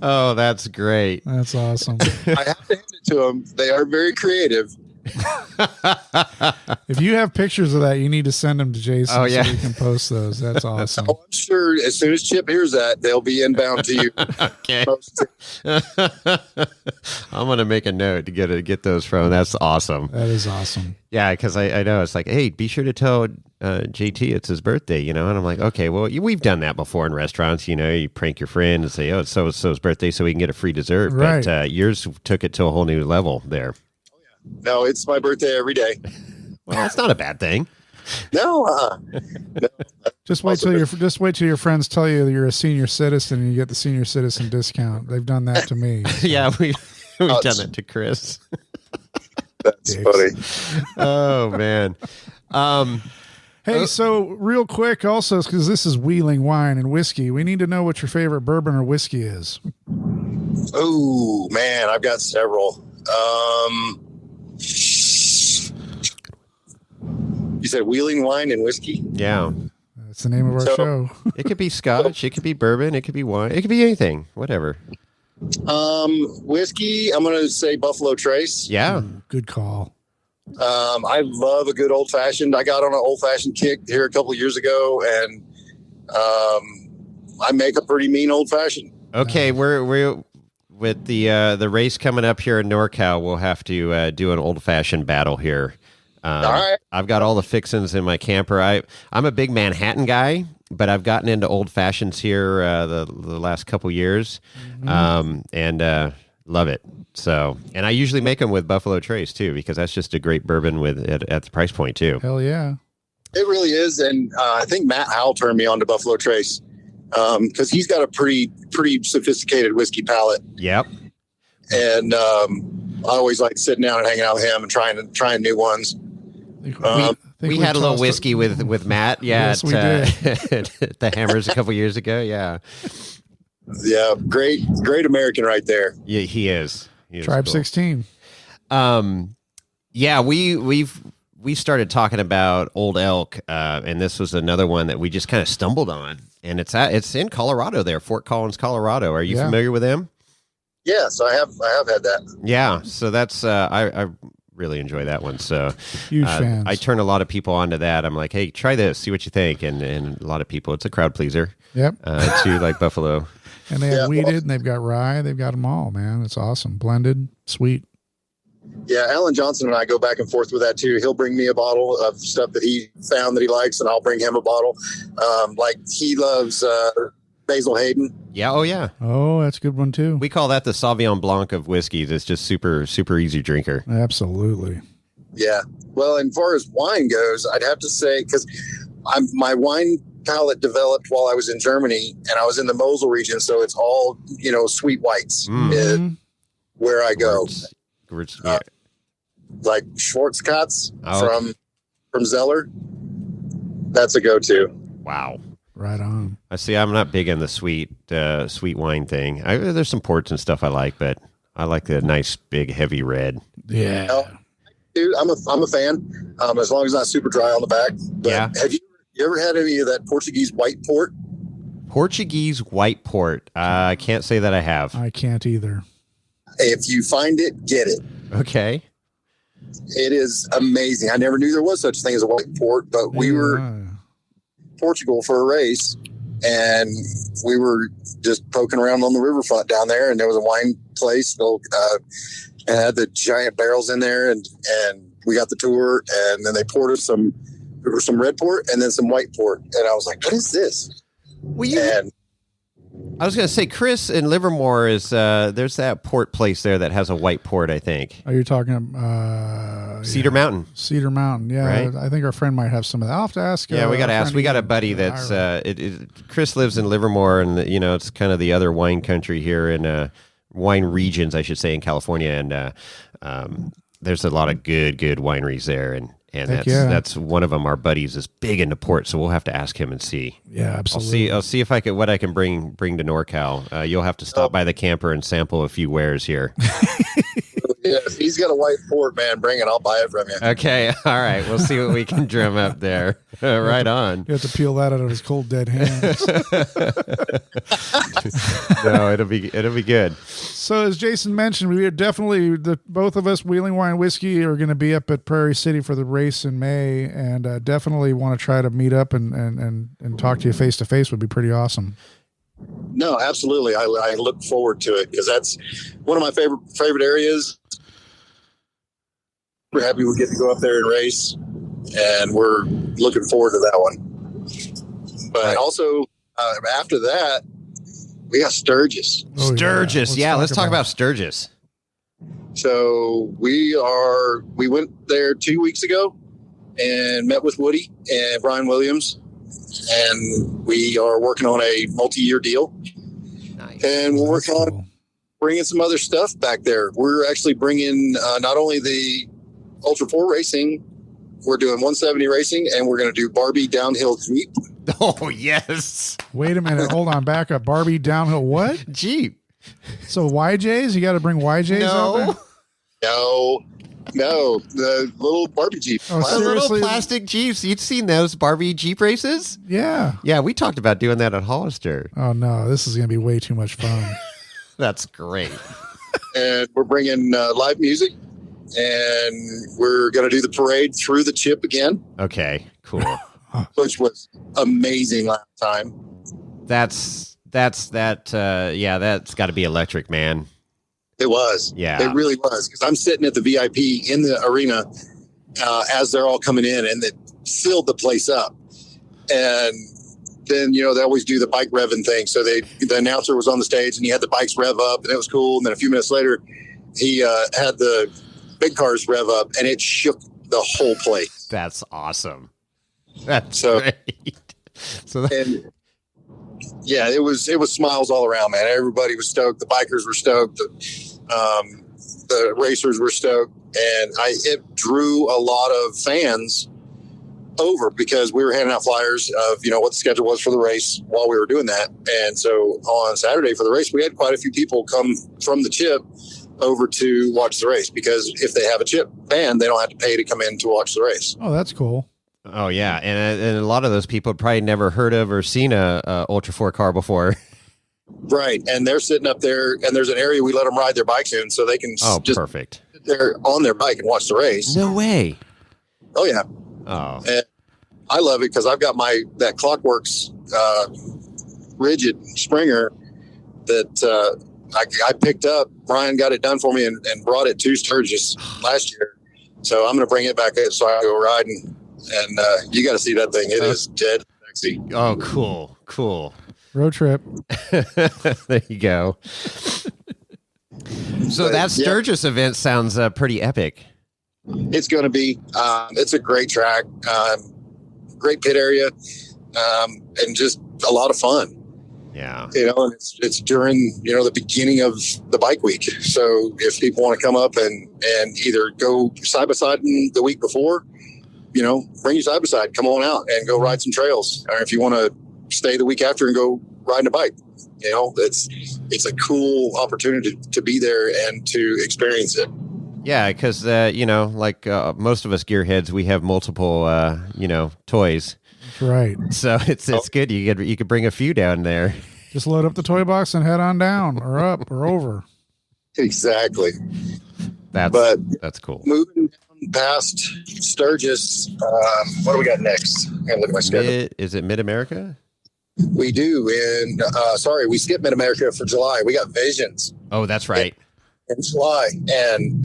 Oh, that's great. That's awesome. I have to hand it to them. They are very creative. If you have pictures of that, you need to send them to Jason so we can post those. That's awesome. Oh, I'm sure as soon as Chip hears that, they'll be inbound to you. Okay. I'm going to make a note to get those from. That's awesome. That is awesome. Yeah, because I know it's like, hey, be sure to tell JT it's his birthday, and I'm like, okay, well, we've done that before in restaurants. You prank your friend and say, oh, it's so-and-so's birthday, so we can get a free dessert. Right. But yours took it to a whole new level there. No, it's my birthday every day. Well, that's not a bad thing. No, no. Just wait till your friends tell you that you're a senior citizen and you get the senior citizen discount. They've done that to me. So. Yeah, we've done that to Chris. That's funny. Oh man. Hey, so real quick, also, because this is Wheeling Wine and Whiskey, we need to know what your favorite bourbon or whiskey is. Oh man, I've got several. You said Wheeling Wine and Whiskey? Yeah. That's the name of our show. It could be Scotch, it could be bourbon, it could be wine, it could be anything, whatever. Whiskey, I'm going to say Buffalo Trace. Yeah. Good call. I love a good old fashioned. I got on an old fashioned kick here a couple of years ago, and I make a pretty mean old fashioned. Okay, we're with the race coming up here in NorCal. We'll have to do an old fashioned battle here. All right. I've got all the fixins in my camper. I'm a big Manhattan guy, but I've gotten into old fashions here the last couple years, and love it. So, and I usually make them with Buffalo Trace too, because that's just a great bourbon at the price point too. Hell yeah, it really is. And I think Matt Howell turned me on to Buffalo Trace because he's got a pretty sophisticated whiskey palate. Yep. And I always like sitting down and hanging out with him and trying new ones. I We had a little whiskey with Matt. Yeah, yes, we did. At the Hammers a couple years ago. Yeah. Yeah, great American right there. Yeah, he is. Tribe cool. 16. Yeah, we started talking about Old Elk, and this was another one that we just kind of stumbled on, and it's in Colorado there, Fort Collins, Colorado. Are you familiar with them? Yes, I have had that. Yeah, so that's I really enjoy that one. So huge fans. I turn a lot of people onto that. I'm like, hey, try this, see what you think, and a lot of people, it's a crowd pleaser. Yep. Too, like Buffalo. And they have weeded, and they've got rye. They've got them all, man. It's awesome. Blended, sweet. Yeah, Alan Johnson and I go back and forth with that too. He'll bring me a bottle of stuff that he found that he likes, and I'll bring him a bottle. Like he loves Basil Hayden. Yeah, oh yeah. Oh, that's a good one too. We call that the Sauvignon Blanc of whiskeys. It's just super, super easy drinker. Absolutely. Yeah. Well, and as far as wine goes, I'd have to say, because my wine palate developed while I was in Germany, and I was in the Mosel region, so it's all sweet whites where I go. Like Schwarzkopf from Zeller. That's a go-to. Wow. Right on. I see. I'm not big on the sweet wine thing. There's some ports and stuff I like, but I like the nice, big, heavy red. Yeah. Dude, I'm a fan. As long as it's not super dry on the back. But yeah. Have you ever had any of that Portuguese white port? Portuguese white port. I can't say that I have. I can't either. If you find it, get it. Okay. It is amazing. I never knew there was such a thing as a white port, but we were in Portugal for a race, and we were just poking around on the riverfront down there, and there was a wine place and had the giant barrels in there, and we got the tour, and then they poured us some red port and then some white port, and I was like, what is this? I was going to say, Chris in Livermore is there's that port place there that has a white port, I think. Are you talking Cedar Mountain? Cedar Mountain, yeah. Right? I think our friend might have some of that. I'll have to ask. Yeah, we got to ask. We got a buddy that's Chris lives in Livermore, and it's kind of the other wine country here in wine regions, I should say, in California, and there's a lot of good wineries there, and that's one of them. Our buddies is big into port, so we'll have to ask him and see. Yeah, absolutely. I'll see if I can bring to NorCal. You'll have to stop by the camper and sample a few wares here. Yeah, if he's got a white port, man, bring it. I'll buy it from you. Okay, all right. We'll see what we can drum up there. Right on. You have to peel that out of his cold, dead hands. No, it'll be good. So as Jason mentioned, we are definitely both of us, Wheeling Wine Whiskey, are going to be up at Prairie City for the race in May, and definitely want to try to meet up and talk to you face to face. Would be pretty awesome. No, absolutely. I look forward to it because that's one of my favorite areas. We're happy we get to go up there and race, and we're looking forward to that one. But also, after that, we got Sturgis. Oh, Sturgis, let's talk about Sturgis. So we went there 2 weeks ago and met with Woody and Brian Williams, and we are working on a multi-year deal. Nice. And we're working on bringing some other stuff back there. We're actually bringing not only the Ultra4 Racing, we're doing 170 racing, and we're going to do Barbie downhill Jeep. Oh, yes. Wait a minute. Hold on. Back up. Barbie downhill what? Jeep. So YJs? You got to bring YJs out there? No. The little Barbie Jeep. Oh, the little plastic Jeeps. You'd seen those Barbie Jeep races? Yeah. Yeah, we talked about doing that at Hollister. Oh, no. This is going to be way too much fun. That's great. And we're bringing live music. And we're going to do the parade through the chip again. Okay, cool. Which was amazing last time. That's got to be electric, man. It was. Yeah. It really was. Because I'm sitting at the VIP in the arena as they're all coming in, and it filled the place up. And then, they always do the bike revving thing. So the announcer was on the stage, and he had the bikes rev up, and it was cool. And then a few minutes later, he had the big cars rev up, and it shook the whole place. That's awesome. That's great. And yeah, it was smiles all around, man. Everybody was stoked. The bikers were stoked. The racers were stoked, and it drew a lot of fans over because we were handing out flyers of, what the schedule was for the race while we were doing that. And so on Saturday for the race, we had quite a few people come from the chip over to watch the race, because if they have a chip van, they don't have to pay to come in to watch the race. Oh, that's cool. Oh yeah. And a lot of those people probably never heard of or seen a Ultra4 car before. Right. And they're sitting up there, and there's an area we let them ride their bikes in, so they can just perfect. sit there on their bike and watch the race. No way. Oh yeah. Oh. And I love it because I've got that Clockworks rigid Springer that I picked up. Brian got it done for me and brought it to Sturgis last year. So I'm going to bring it back in so I can go riding. And you got to see that thing. It is dead sexy. Oh, cool. Road trip. There you go. So that Sturgis event sounds pretty epic. It's going to be. It's a great track, great pit area, and just a lot of fun. Yeah. And it's during, the beginning of the bike week. So if people want to come up and either go side by side the week before, bring your side by side, come on out and go ride some trails. Or if you want to stay the week after and go riding a bike, it's a cool opportunity to be there and to experience it. Yeah, because like most of us gearheads, we have multiple toys. Right. So it's good. You could bring a few down there. Just load up the toy box and head on down or up or over. Exactly. That's cool. Moving down past Sturgis, what do we got next? I gotta look at my schedule. Is it Mid-America? We do. And we skipped Mid-America for July. We got Visions. Oh, that's right. In July. And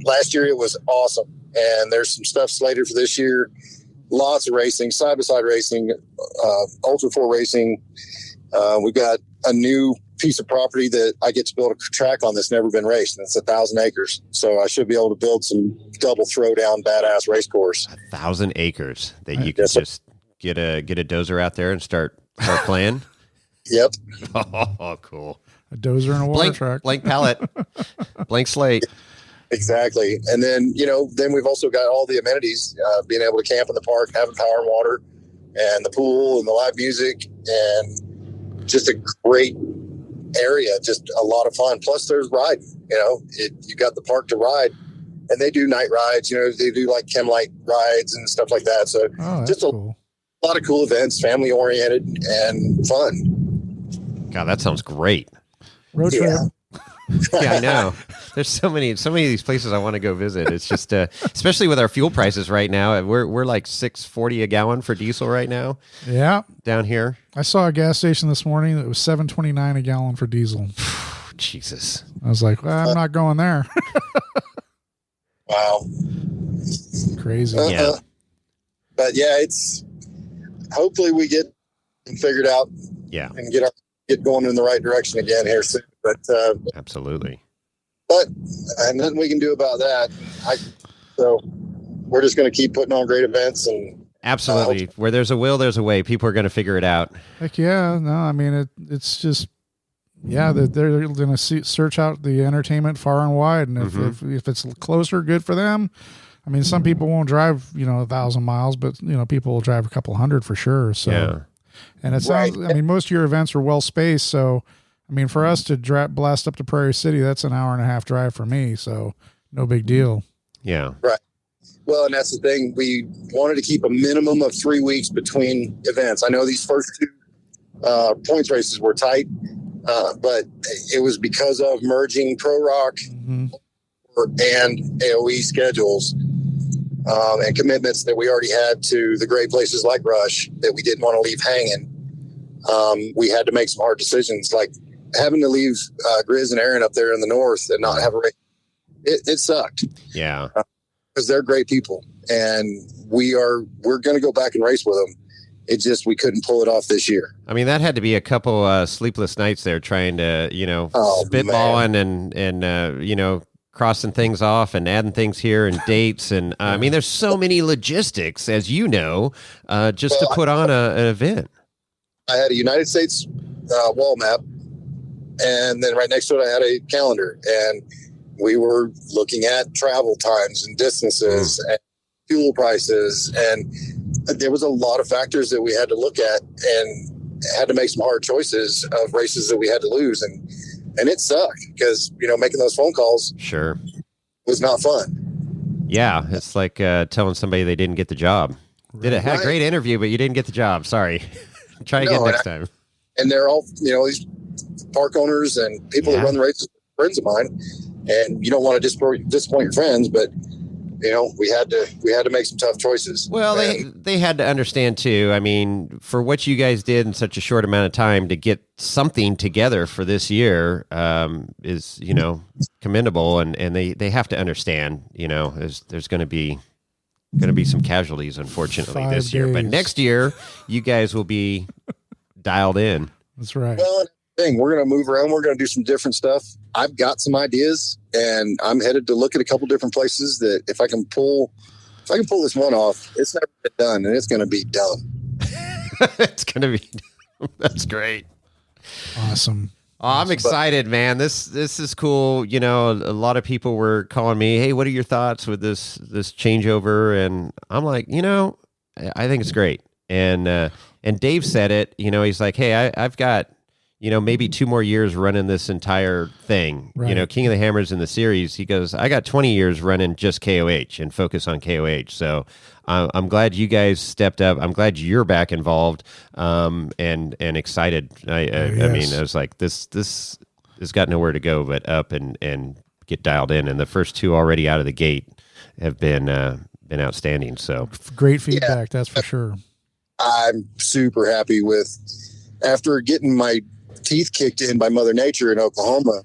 last year it was awesome. And there's some stuff slated for this year. Lots of racing, side-by-side racing, Ultra4 Racing. We've got a new piece of property that I get to build a track on that's never been raced, and it's 1,000 acres. So I should be able to build some double throwdown badass race course. 1,000 acres that you can just get a dozer out there and start playing. Yep. Oh, cool. A dozer and a water truck. Blank palette. Blank slate. Exactly. And then, then we've also got all the amenities, being able to camp in the park, having power and water, and the pool and the live music, and just a great area, just a lot of fun. Plus there's riding, you got the park to ride, and they do night rides, they do like chem light rides and stuff like that. So just a lot of cool events, family oriented and fun. God, that sounds great. Road trip. Yeah, I know. There's so many of these places I want to go visit. It's just, especially with our fuel prices right now, we're like $6.40 a gallon for diesel right now. Yeah, down here. I saw a gas station this morning that was $7.29 a gallon for diesel. Jesus. I was like, well, I'm not going there. Wow. Crazy. Yeah. But yeah, it's hopefully we get figured out. Yeah. And get going in the right direction again here soon. But absolutely. But nothing we can do about that. So we're just going to keep putting on great events and absolutely. Where there's a will, there's a way. People are going to figure it out. Heck yeah. No, I mean, it's just, they're going to search out the entertainment far and wide. And if it's closer, good for them. I mean, some people won't drive, 1,000 miles, but people will drive a couple hundred for sure. So, yeah. And it sounds, I mean, most of your events are well spaced. So, I mean, for us to blast up to Prairie City, that's an hour and a half drive for me. So no big deal. Yeah. Right. Well, and that's the thing. We wanted to keep a minimum of 3 weeks between events. I know these first two points races were tight, but it was because of merging Pro Rock and AOE schedules and commitments that we already had to the great places like Rush that we didn't want to leave hanging. We had to make some hard decisions, like having to leave Grizz and Aaron up there in the north and not have a race. It sucked. Yeah. Because they're great people, and we're going to go back and race with them. It just, we couldn't pull it off this year. I mean, that had to be a couple sleepless nights there trying to, spitballing and crossing things off and adding things here and dates. And I mean, there's so many logistics, as you know, to put on an event. I had a United States wall map, and then right next to it, I had a calendar, and we were looking at travel times and distances. And fuel prices, and there was a lot of factors that we had to look at and had to make some hard choices of races that we had to lose. And it sucked because, making those phone calls Sure. was not fun. Yeah. It's like telling somebody they didn't get the job. Had a great interview, but you didn't get the job. Sorry. Try again next time. And they're all, these park owners and people that run the races, friends of mine. And you don't want to disappoint your friends, but we had to make some tough choices. Well, they had to understand too. I mean, for what you guys did in such a short amount of time to get something together for this year is commendable, and they have to understand. There's going to be some casualties, unfortunately, this year. But next year, you guys will be dialed in. That's right. Well, we're going to move around. We're going to do some different stuff. I've got some ideas, and I'm headed to look at a couple different places that if I can pull this one off, it's never been done, and it's going to be done. It's going to be. That's great. Awesome. Oh, I'm excited, man. This is cool. A lot of people were calling me, "Hey, what are your thoughts with this changeover?" And I'm like, I think it's great. And Dave said it. He's like, "Hey, I've got." Maybe 2 more years running this entire thing. Right. King of the Hammers in the series, he goes, I got 20 years running just KOH and focus on KOH. So I'm glad you guys stepped up. I'm glad you're back involved and excited. I mean, I was like, this has got nowhere to go but up and get dialed in. And the first 2 already out of the gate have been outstanding. So great feedback. That's for sure. I'm super happy with, after getting my teeth kicked in by Mother Nature in Oklahoma,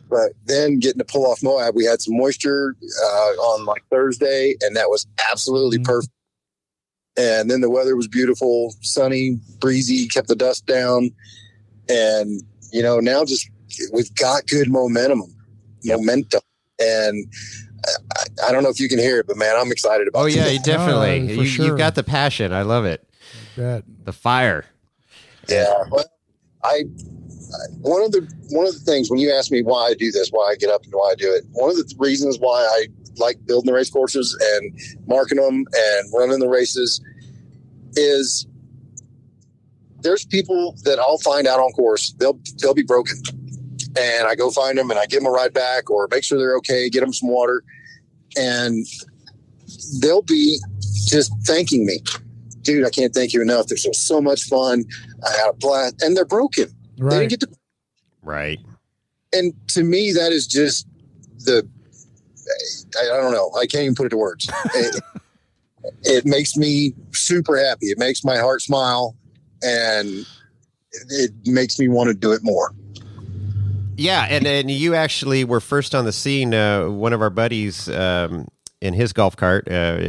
but then getting to pull off Moab, we had some moisture on like Thursday, and that was absolutely perfect. And then the weather was beautiful, sunny, breezy, kept the dust down, and now just we've got good momentum, and I don't know if you can hear it, but man, I'm excited about. Oh yeah, you definitely. You've got the passion. I love it. Bet. The fire. Yeah. Well, one of the things when you ask me why I do this, why I get up and why I do it, one of the reasons why I like building the race courses and marking them and running the races is there's people that I'll find out on course. They'll be broken, and I go find them and I give them a ride back or make sure they're okay, get them some water, and they'll be just thanking me. Dude, I can't thank you enough. This was so much fun. I had a blast. And they're broken. Right. They didn't get to. Right. And to me, that is just I don't know. I can't even put it to words. It makes me super happy. It makes my heart smile. And it makes me want to do it more. Yeah. And you actually were first on the scene. One of our buddies in his golf cart,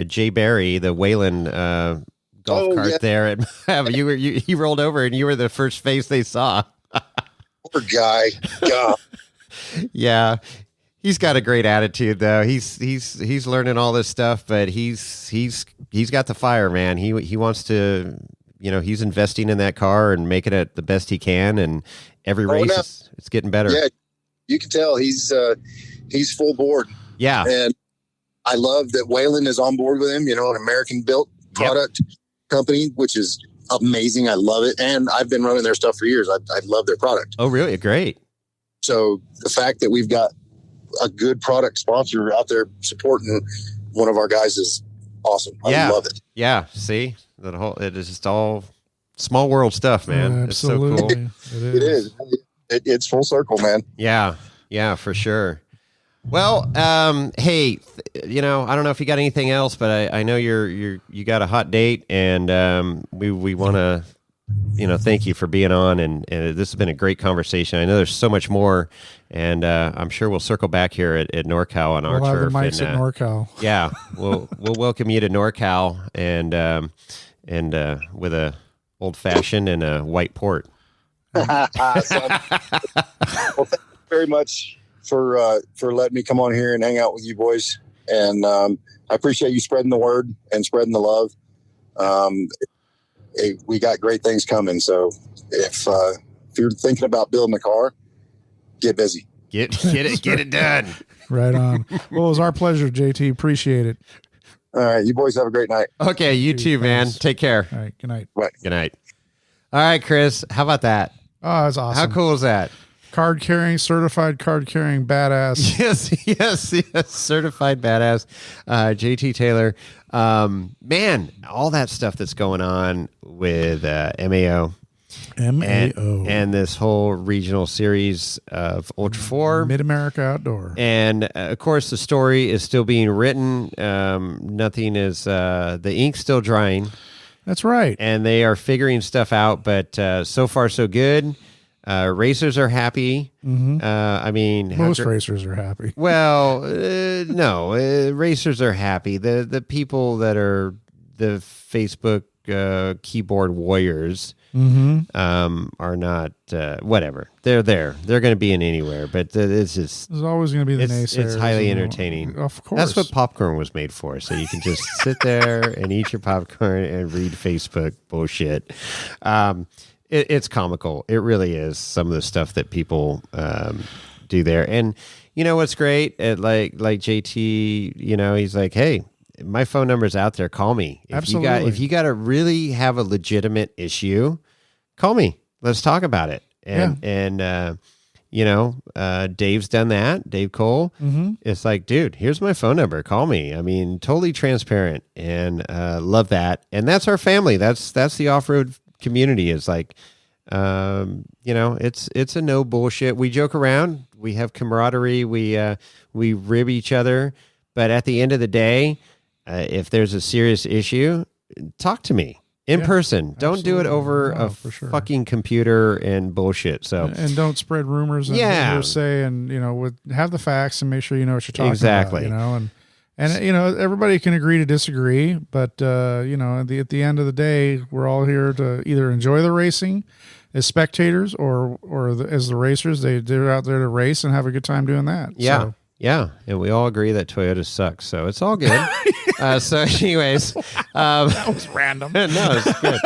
Jay Barry, the Whalen golf cart there at Moab. You rolled over and you were the first face they saw. Poor guy. God. Yeah. He's got a great attitude though. He's learning all this stuff, but he's got the fire, man. He wants to, he's investing in that car and making it the best he can, and every race it's getting better. Yeah. You can tell he's full board. Yeah. And I love that Whalen is on board with him, an American built product company, which is amazing. I love it. And I've been running their stuff for years. I love their product. Oh, really? Great. So the fact that we've got a good product sponsor out there supporting one of our guys is awesome. I love it. Yeah. See, it is just all small world stuff, man. Absolutely. It's so cool. It is. It's full circle, man. Yeah. Yeah, for sure. Well, hey, I don't know if you got anything else, but I know you got a hot date, and we want to, thank you for being on, and this has been a great conversation. I know there's so much more, and I'm sure we'll circle back here at NorCal on our turf. We'll have the mics at NorCal. Yeah, we'll welcome you to NorCal, and with a old fashioned and a white port. Well, thank you very much for letting me come on here and hang out with you boys. And I appreciate you spreading the word and spreading the love. We got great things coming. So if you're thinking about building a car, get busy. Get it done. Right on. Well, it was our pleasure, JT. Appreciate it. All right. You boys have a great night. Okay, you too, man. Thanks. Take care. All right. Good night. Bye. Good night. All right, Chris. How about that? Oh, that's awesome. How cool is that? Certified card carrying badass. Yes. Certified badass. JT Taylor. Man, all that stuff that's going on with MAO. And this whole regional series of Ultra4 Mid-America Outdoor. And of course, the story is still being written. Nothing is, the ink's still drying. That's right. And they are figuring stuff out, but so far, so good. Racers are happy. I mean, most racers are happy. Well, no, racers are happy. The people that are the Facebook keyboard warriors are not whatever. They're there. They're going to be in anywhere, but it's just there's always going to be the naysayers. It's highly entertaining. Of course, that's what popcorn was made for. So you can just sit there and eat your popcorn and read Facebook bullshit. It's comical. It really is. Some of the stuff that people do there, and you know what's great? Like JT, you know, he's like, hey. My phone number's out there. Call me. Absolutely. If you got to really have a legitimate issue, call me. Let's talk about it. And you know, Dave's done that. Dave Cole. It's like, dude, here's my phone number. Call me. I mean, totally transparent and love that. And that's our family. That's the off-road community. Is like, you know, it's a no bullshit. We joke around. We have camaraderie. We rib each other. But at the end of the day, if there's a serious issue, talk to me in person. Don't do it over a fucking computer and bullshit. So and don't spread rumors and hearsay, and you know, have the facts and make sure you know what you're talking about. You know, and you know, everybody can agree to disagree, but you know, at the end of the day, we're all here to either enjoy the racing as spectators or as the racers. They're out there to race and have a good time doing that. Yeah. So. Yeah, and we all agree that Toyota sucks, so it's all good. So, anyways, that was random. No, it's good.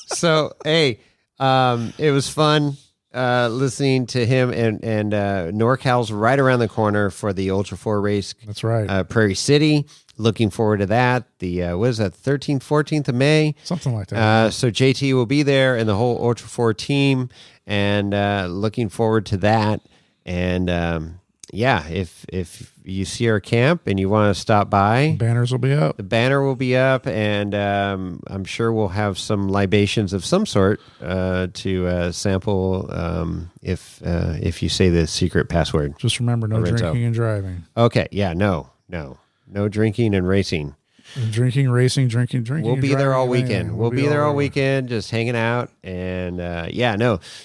So hey, it was fun listening to him, and NorCal's right around the corner for the Ultra4 race. That's right. Prairie City. Looking forward to that. The what is that? 13th, 14th of May, something like that. So JT will be there, and the whole Ultra4 team, and looking forward to that. And yeah, if you see our camp and you want to stop by, banners will be up. The banner will be up, and I'm sure we'll have some libations of some sort to sample if you say the secret password. Just remember, no drinking and driving. Okay, yeah, no drinking and racing. Drinking. We'll be there all weekend. We'll be there all weekend, just hanging out, and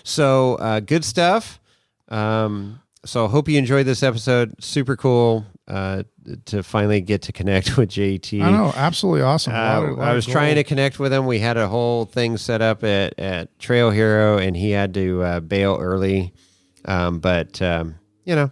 So good stuff. So I hope you enjoyed this episode. Super cool to finally get to connect with JT. I know, absolutely awesome. I was trying to connect with him. We had a whole thing set up at Trail Hero, and he had to bail early. But you know,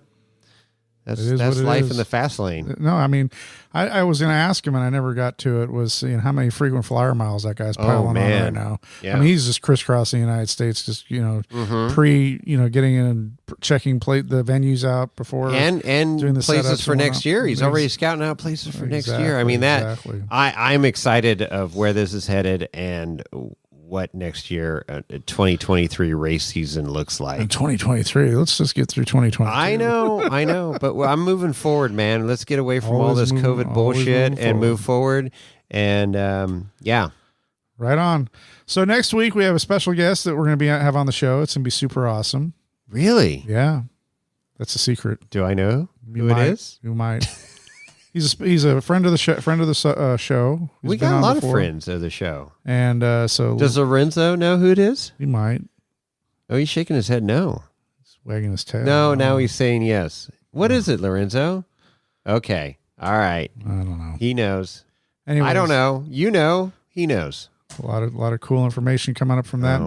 that's life in the fast lane. No, I mean, I was going to ask him, and I never got to it. Was how many frequent flyer miles that guy's piling on right now? Yeah. I mean, he's just crisscrossing the United States, just getting in and checking the venues out before and doing the places for next year. He's already scouting out places for next year. I mean I'm excited of where this is headed and what next year 2023 race season looks like. In 2023, let's just get through 2022. I know, but I'm moving forward, man. Let's get away from all this COVID bullshit and move forward. And right on. So next week we have a special guest that we're going to have on the show. It's going to be super awesome. Really? Yeah, that's a secret. Do I know who it is? You might. He's a friend of the show. We got a lot of friends of the show. And so does Lorenzo know who it is? He might. Oh, he's shaking his head no. He's wagging his tail. No, now he's saying yes. What is it, Lorenzo? Okay. All right. I don't know. He knows. Anyways, I don't know. You know. He knows. A lot of cool information coming up from that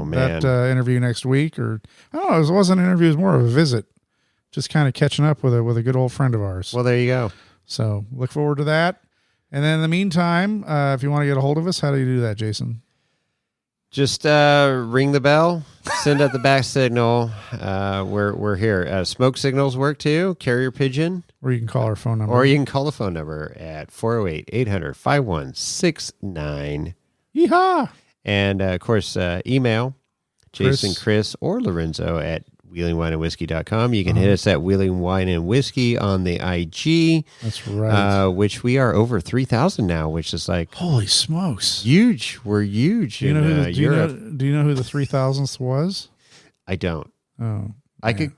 interview next week. Or I don't know. It wasn't an interview. It was more of a visit. Just kind of catching up with a good old friend of ours. Well, there you go. So look forward to that. And then in the meantime, if you want to get a hold of us, how do you do that, Jason? Just ring the bell, Send out the back signal. We're here. Smoke signals work too. Carrier pigeon. Or you can call our phone number. Or you can call the phone number at 408-800-5169. Yeehaw! And, of course, email Jason, Chris. Chris, or Lorenzo at wheelingwineandwhiskey.com. You can hit us at Wheeling Wine and Whiskey on the IG. That's right. Which we are over 3,000 now, which is like Holy smokes. huge. We're huge Do you, in know who the, Europe. do you know who the 3,000th was? I don't. Oh. I could.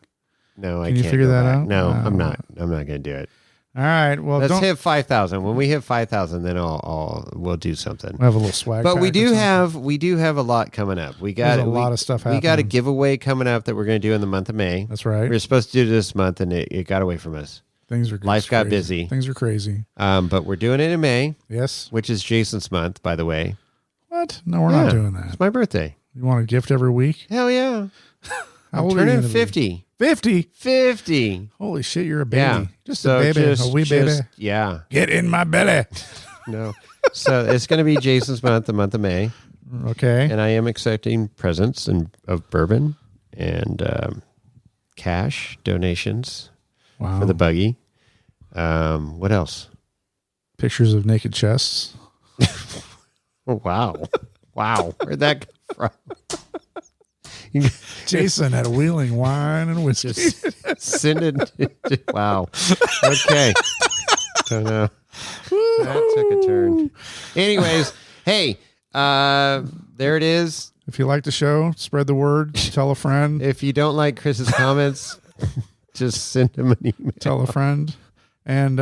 No, I Can can't. you figure go that back. out? No, Oh. I'm not. I'm not going to do it. All right. Well, Let's don't hit 5,000. When we hit 5,000, then we'll do something. we'll have a little swag. But pack we or do something. have a lot coming up. We got There's a lot of stuff We got a happening. giveaway coming up that we're going to do in the month of May. That's right. We were supposed to do this month, and it got away from us. Things are Life got crazy. busy. Things are crazy. But we're doing it in May, Yes. which is Jason's month, by the way. What? No, we're Yeah, not doing that. It's my birthday. You want a gift every week? Hell yeah! How I'm old are you turning gonna be? 50. 50. 50. Holy shit, you're a baby. Yeah, Just so a baby. A wee baby. Yeah. Get in my belly. No. So it's going to be Jason's month, the month of May. Okay. And I am accepting presents of bourbon and cash donations Wow. for the buggy. What else? Pictures of naked chests. Oh, wow. Wow. Where'd that come from? Jason at Wheeling Wine and Whiskey. Just send it. Wow. Okay. Don't know. That took a turn. Anyways, hey, there it is. If you like the show, spread the word. Tell a friend. If you don't like Chris's comments, just send him an email. Tell a friend. And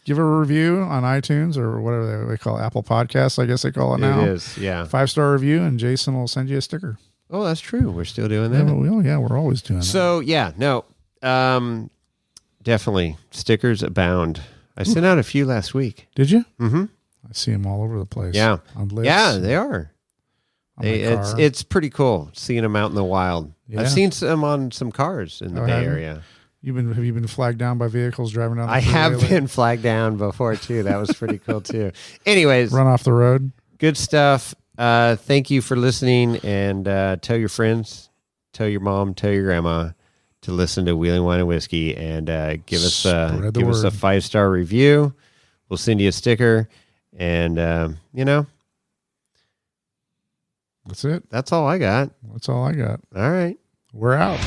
give a review on iTunes or whatever they call Apple Podcasts, I guess they call it now. It is, yeah. 5-star review, and Jason will send you a sticker. Oh, that's true. We're still doing Yeah, that. we're always doing that. So, yeah, no. Definitely. Stickers abound. I sent out a few last week. Did you? Mm-hmm. I see them all over the place. Yeah. On lists, Yeah, they are. on my car. It's pretty cool seeing them out in the wild. Yeah. I've seen some on some cars in the Oh, Bay have you? area. Have you been flagged down by vehicles driving down the I freeway have lately? been flagged down before, too. That was pretty cool, too. Anyways, Run off the road. good stuff. Thank you for listening, and tell your friends, tell your mom, tell your grandma to listen to Wheeling Wine and Whiskey, and give us a Spread the 5-star review. We'll send you a sticker, and That's it. that's all I got. That's all I got. All right. We're out.